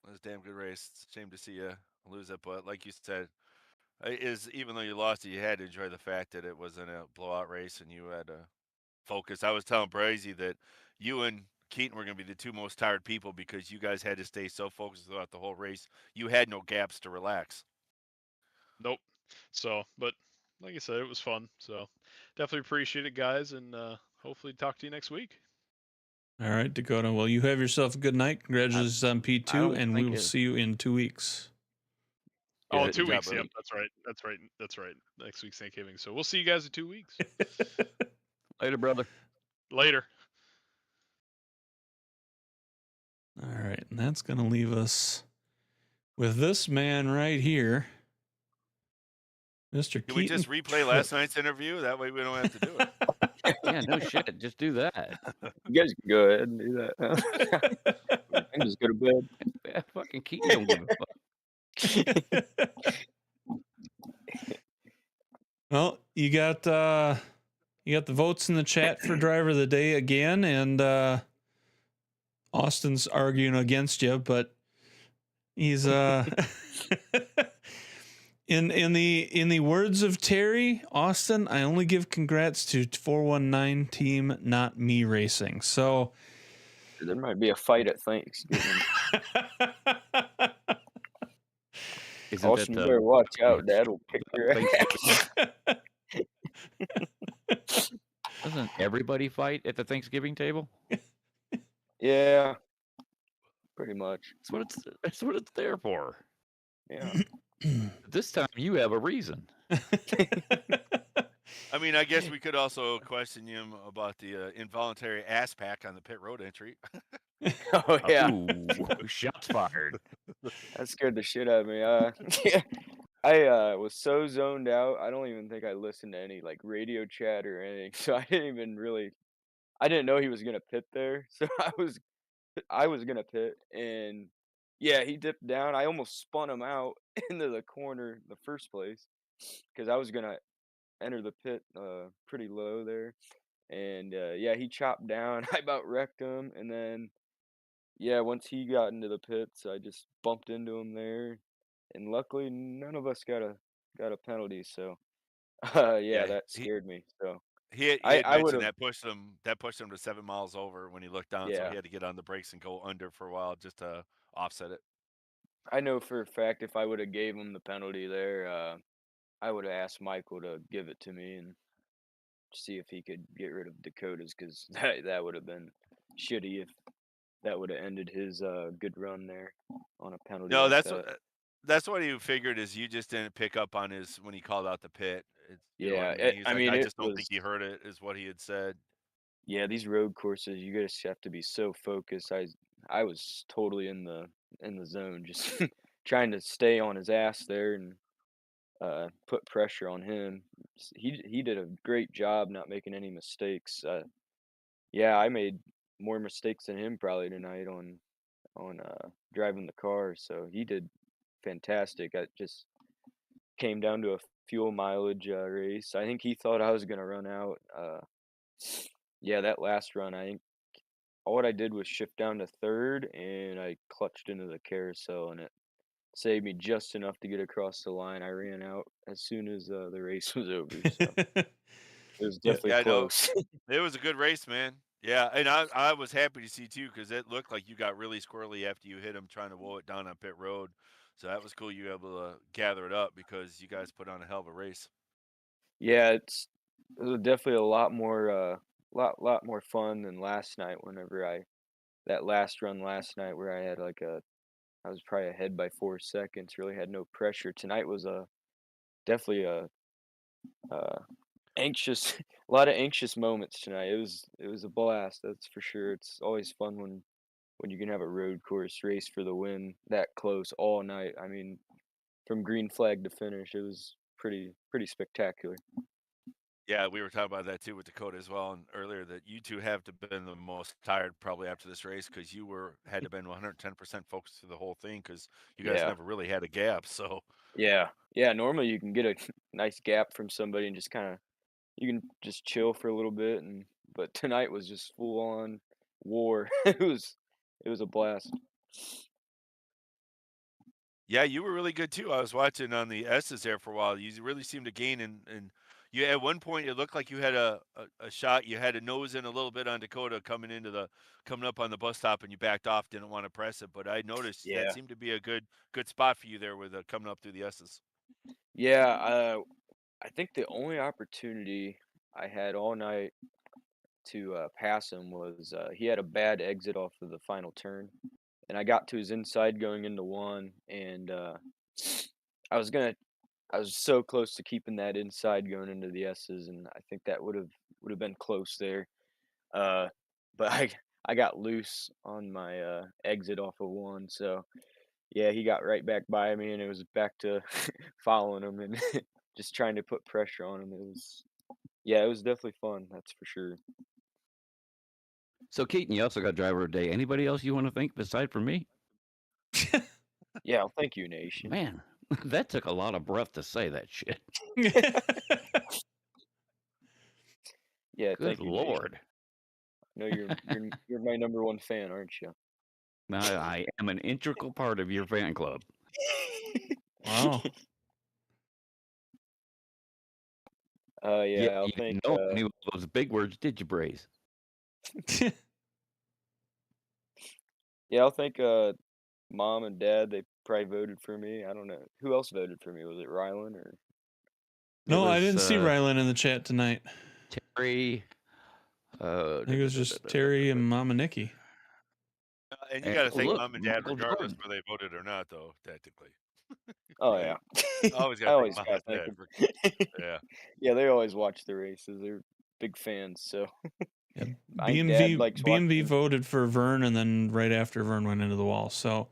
It was a damn good race. It's a shame to see you lose it, but like you said, even though you lost it, you had to enjoy the fact that it wasn't a blowout race and you had to focus. I was telling Brazy that you and Keaton were going to be the two most tired people because you guys had to stay so focused throughout the whole race. You had no gaps to relax. Nope. So, but like I said, it was fun. So, definitely appreciate it, guys, and hopefully talk to you next week. All right, Dakota. Well, you have yourself a good night. Congratulations on P2, and we will see you in 2 weeks. Oh, Good 2 job, weeks. buddy. Yep, that's right. Next week's Thanksgiving. So we'll see you guys in 2 weeks. Later, brother. Later. All right, and that's going to leave us with this man right here, Mr. Can we Keaton. just replay last night's interview? That way we don't have to do it. Yeah, no shit. Just do that. You guys can go ahead and do that. I'm just go to bed. Yeah, fucking Keaton don't give a fuck. Well, you got the votes in the chat for driver of the day again, and Austin's arguing against you, but he's in the words of Terry, Austin, I only give congrats to 419 team, not me racing. So There might be a fight at Thanksgiving. Austin, you better watch out. Dad will kick your ass. Doesn't everybody fight at the Thanksgiving table? Yeah, pretty much. That's what it's there for. Yeah. This time you have a reason. I mean, I guess we could also question him about the involuntary ass pack on the pit road entry. Oh yeah. Ooh, shots fired. That scared the shit out of me. Yeah. I was so zoned out. I don't even think I listened to any like radio chat or anything. So I didn't know he was gonna pit there. So I was gonna pit, and yeah, he dipped down. I almost spun him out into the corner in the first place because I was gonna enter the pit pretty low there, and yeah, he chopped down. I about wrecked him, and then yeah, once he got into the pits, I just bumped into him there, and luckily none of us got a penalty. So yeah, that scared me. So He had I would mentioned have that pushed him to 7 miles over when he looked down, so yeah. he had to get on the brakes and go under for a while just to offset it. I know for a fact if I would have gave him the penalty there, I would have asked Michael to give it to me and see if he could get rid of Dakota's because that would have been shitty if that would have ended his good run there on a penalty. No, like that's what he figured is you just didn't pick up on his when he called out the pit. It's, you know what Yeah, I mean? He's I like, mean I it just don't was. think he heard it, is what he had said. Yeah, these road courses, you just have to be so focused. I was totally in the zone, just trying to stay on his ass there and put pressure on him. He did a great job not making any mistakes. Yeah, I made more mistakes than him probably tonight on driving the car. So he did fantastic. I just came down to a fuel mileage race. I think he thought I was gonna run out. Yeah, that last run, I think all what I did was shift down to third, and I clutched into the carousel, and it saved me just enough to get across the line. I ran out as soon as the race was over, so it was Yeah. definitely Yeah, I know. close. It was a good race, man. Yeah, and I was happy to see too because it looked like you got really squirrely after you hit him trying to woe it down on pit road. So that was cool. You were able to gather it up because you guys put on a hell of a race. Yeah, it was definitely a lot more lot more fun than last night. Whenever that last run last night where I had I was probably ahead by 4 seconds. Really had no pressure. Tonight was a definitely uh anxious a lot of anxious moments tonight. It was a blast, that's for sure. It's always fun when you can have a road course race for the win that close all night. I mean, from green flag to finish, it was pretty spectacular. Yeah, we were talking about that too with Dakota as well, and earlier that you two have to been the most tired probably after this race because you had to been 110% focused through the whole thing because you guys Yeah. never really had a gap. So Yeah. Yeah, normally you can get a nice gap from somebody and just kinda you can just chill for a little bit, but tonight was just full on war. It was a blast. yeah, you were really good too. I was watching on the S's there for a while. You really seemed to gain, and you at one point it looked like you had a shot. You had a nose in a little bit on Dakota coming up on the bus stop, and you backed off, didn't want to press it. But I noticed that Yeah. seemed to be a good spot for you there with coming up through the S's. Yeah, I think the only opportunity I had all night to, pass him was, he had a bad exit off of the final turn, and I got to his inside going into 1, and, I was gonna I was so close to keeping that inside going into the S's, and I think that would've been close there. Uh, but I got loose on my, exit off of 1, so, yeah, he got right back by me, and it was back to following him and just trying to put pressure on him. It was definitely fun, that's for sure. So, Keaton, you also got driver of the day. Anybody else you want to thank aside from me? Yeah, well, thank you, Nation. Man, that took a lot of breath to say that shit. Yeah, Good thank you, Nation. Lord. I know you're my number 1 fan, aren't you? I am an integral part of your fan club. Wow. Yeah, I'll You thank, didn't know any of those big words, did you, Braze? yeah, I'll thank, mom and dad. They probably voted for me. I don't know. Who else voted for me? Was it Rylan or No, I was, didn't see Rylan in the chat tonight. Terry. I think it was just Terry and Mama Nikki. And you got to thank Look, mom and dad Michael regardless Jordan. whether they voted or not, though technically. Oh, Right? yeah. Always I got to thank always mom gotta and thank dad. 'em. Yeah. Yeah, they always watch the races. They're big fans, so Yeah, my dad likes BMV watching. voted for Vern, and then right after Vern went into the wall. So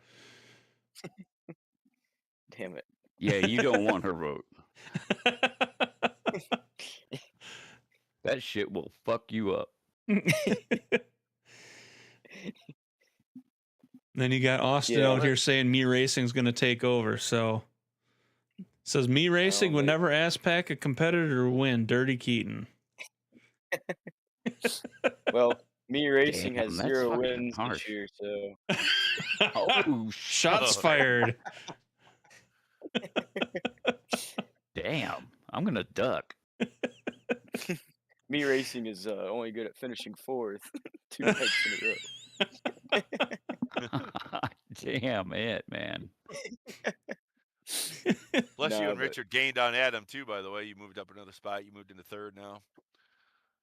Damn it. Yeah, you don't want her vote. That shit will fuck you up. Then you got Austin Yeah. out here saying Me Racing's going to take over. So says Me Racing would maybe. never ask pack a competitor to win. Dirty Keaton. Well, Me Racing Damn, has that's 0 fucking wins harsh. this year, so Oh, Shots Oh. fired. damn. I'm gonna duck. Me Racing is only good at finishing 4th 2 nights in a row. Damn it, man. Plus, you Nah, and but Richard gained on Adam too. By the way, you moved up another spot. You moved into third now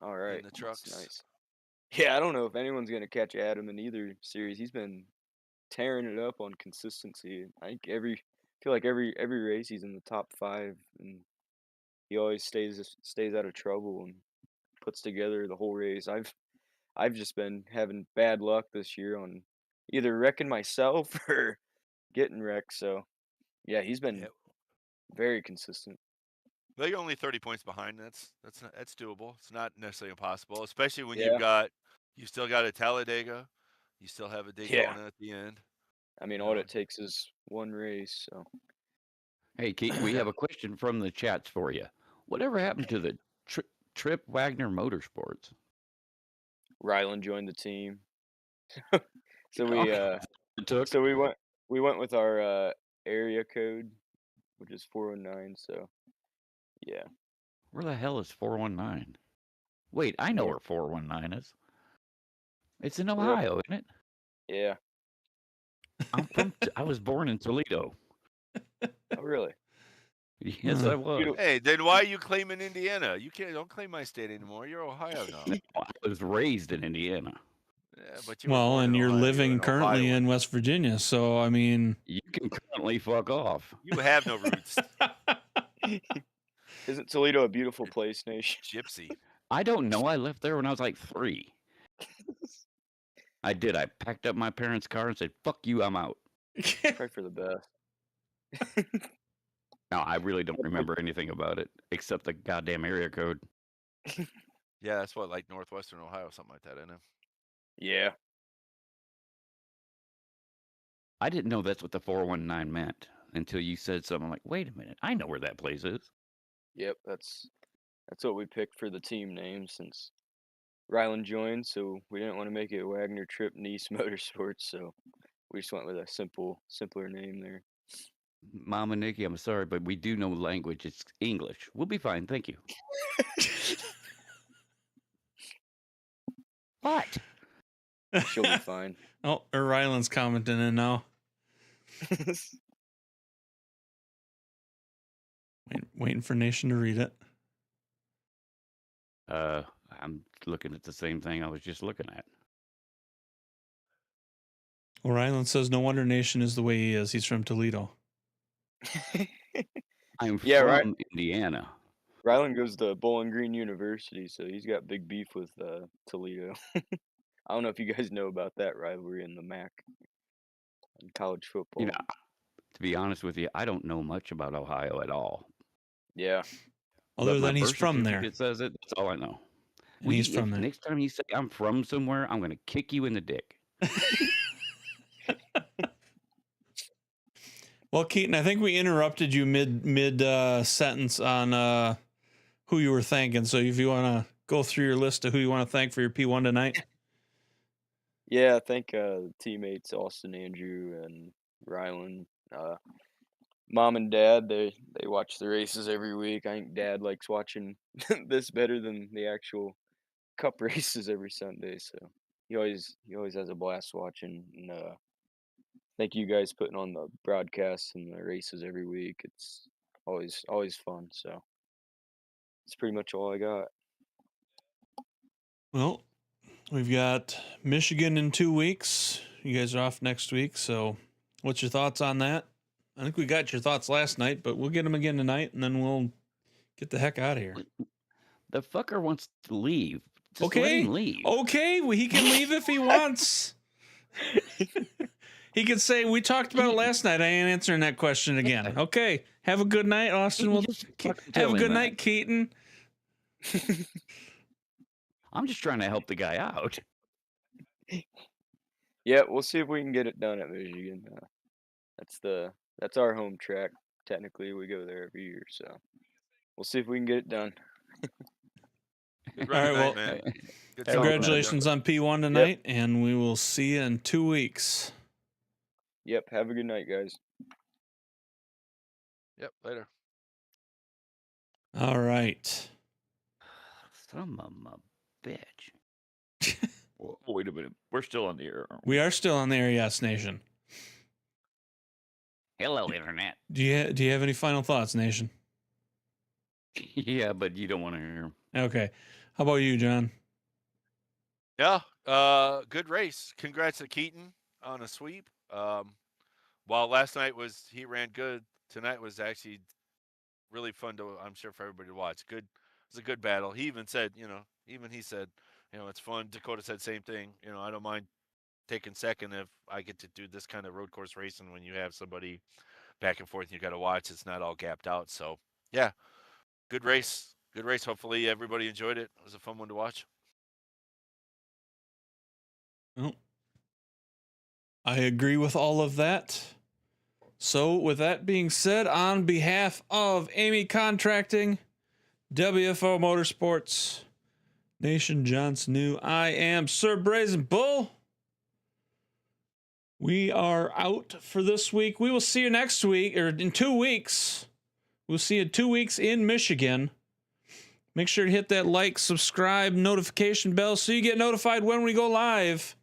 all in right, the that's trucks. nice. Yeah, I don't know if anyone's gonna catch Adam in either series. He's been tearing it up on consistency. I think feel like every race he's in the top 5, and he always stays out of trouble and puts together the whole race. I've just been having bad luck this year on either wrecking myself or getting wrecked. So yeah, he's been Yeah. very consistent. Well, you're only 30 points behind. That's doable. It's not necessarily impossible, especially when Yeah. you still got a Talladega, you still have a Yeah. Daytona at the end. I mean, You all know. it takes is one race. So Hey, Keaton, we have a question from the chats for you. Whatever happened to the Trip Wagner Motorsports? Rylan joined the team. So Oh, we it took. so we went with our area code, which is 419. So yeah, Where the hell is 419? Wait, I know where 419 is. It's in we're up. Ohio, isn't it? Yeah. I was born in Toledo. Oh really? Yes, I was. Beautiful. Hey, then why are you claiming Indiana? You don't claim my state anymore. You're Ohio now. I was raised in Indiana. Yeah, but you were Well, born and in you're Ohio. living an currently Ohioan. in West Virginia, so I mean, You can currently fuck off. You have no roots, Isn't Toledo a beautiful place, Nation? gypsy. I don't know. I left there when I was like 3. I did. I packed up my parents' car and said, "Fuck you, I'm out." Pray for the best. No, I really don't remember anything about it except the goddamn area code. Yeah, that's what, like northwestern Ohio, something like that, isn't it? Yeah. I didn't know that's what the 419 meant until you said something. I'm like, wait a minute, I know where that place is. Yep. That's what we picked for the team name since Rylan joined. So we didn't want to make it Wagner Trip Nice Motorsports. So we just went with a simpler name there. Mom and Nikki, I'm sorry, but we do know language. It's English. We'll be fine, thank you. What? She'll be fine. Oh, Ryland's commenting in now. Waiting for Nation to read it. I'm looking at the same thing I was just looking at. Well, Ryland says, no wonder Nation is the way he is. He's from Toledo. I'm Yeah, from right. Indiana. Rylan goes to Bowling Green University, so he's got big beef with Toledo. I don't know if you guys know about that rivalry in the MAC in college football. You know, to be honest with you, I don't know much about Ohio at all. Yeah. Other But my than he's birth from there. certificate says it. That's all I know. And he's from there. Next time you say I'm from somewhere, I'm going to kick you in the dick. Well, Keaton, I think we interrupted you mid sentence on who you were thanking. So if you want to go through your list of who you want to thank for your P1 tonight. Yeah, I think teammates Austin, Andrew, and Rylan. Mom and Dad, they watch the races every week. I think Dad likes watching this better than the actual Cup races every Sunday. So he always has a blast watching. And thank you guys putting on the broadcasts and the races every week. It's always fun. So that's pretty much all I got. Well, we've got Michigan in 2 weeks. You guys are off next week. So what's your thoughts on that? I think we got your thoughts last night, but we'll get them again tonight, and then we'll get the heck out of here. The fucker wants to leave. Just Okay. let him leave. Okay, well, he can leave if he wants. He could say, we talked about it last night. I ain't answering that question again. Okay, have a good night, Austin. We'll have a good night, Keaton. I'm just trying to help the guy out. Yeah, we'll see if we can get it done at Michigan. That's our home track. Technically, we go there every year, so we'll see if we can get it done. Good All right, run well, tonight, man. Good congratulations on P1 tonight, and we will see you in 2 weeks. Yep. Have a good night, guys. Yep, later. All right. Son of a bitch. Oh, wait a minute. We're still on the air. Aren't we? We are still on the air, yes, Nation. Hello, Internet. Do you have any final thoughts, Nation? Yeah, but you don't want to hear him. Okay. How about you, John? Yeah, good race. Congrats to Keaton on a sweep. While last night he ran good, tonight was actually really fun I'm sure for everybody to watch. Good, it was a good battle. He even said, he said, it's fun. Dakota said same thing. I don't mind taking second if I get to do this kind of road course racing when you have somebody back and forth and you got to watch. It's not all gapped out. So yeah, good race. Good race. Hopefully everybody enjoyed it. It was a fun one to watch. Well, I agree with all of that. So with that being said, on behalf of Eighmey Contracting, WFO Motorsports, Nation Johnson New, I am Sir Brazen Bull. We are out for this week. We will see you next week, or in 2 weeks. We'll see you in 2 weeks in Michigan. Make sure to hit that like, subscribe, notification bell so you get notified when we go live.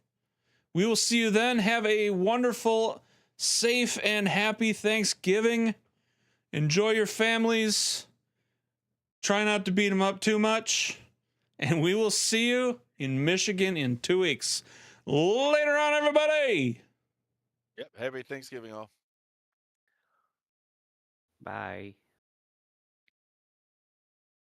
We will see you then. Have a wonderful, safe, and happy Thanksgiving. Enjoy your families. Try not to beat them up too much. And we will see you in Michigan in 2 weeks. Later on, everybody. Yep. Happy Thanksgiving, all. Bye.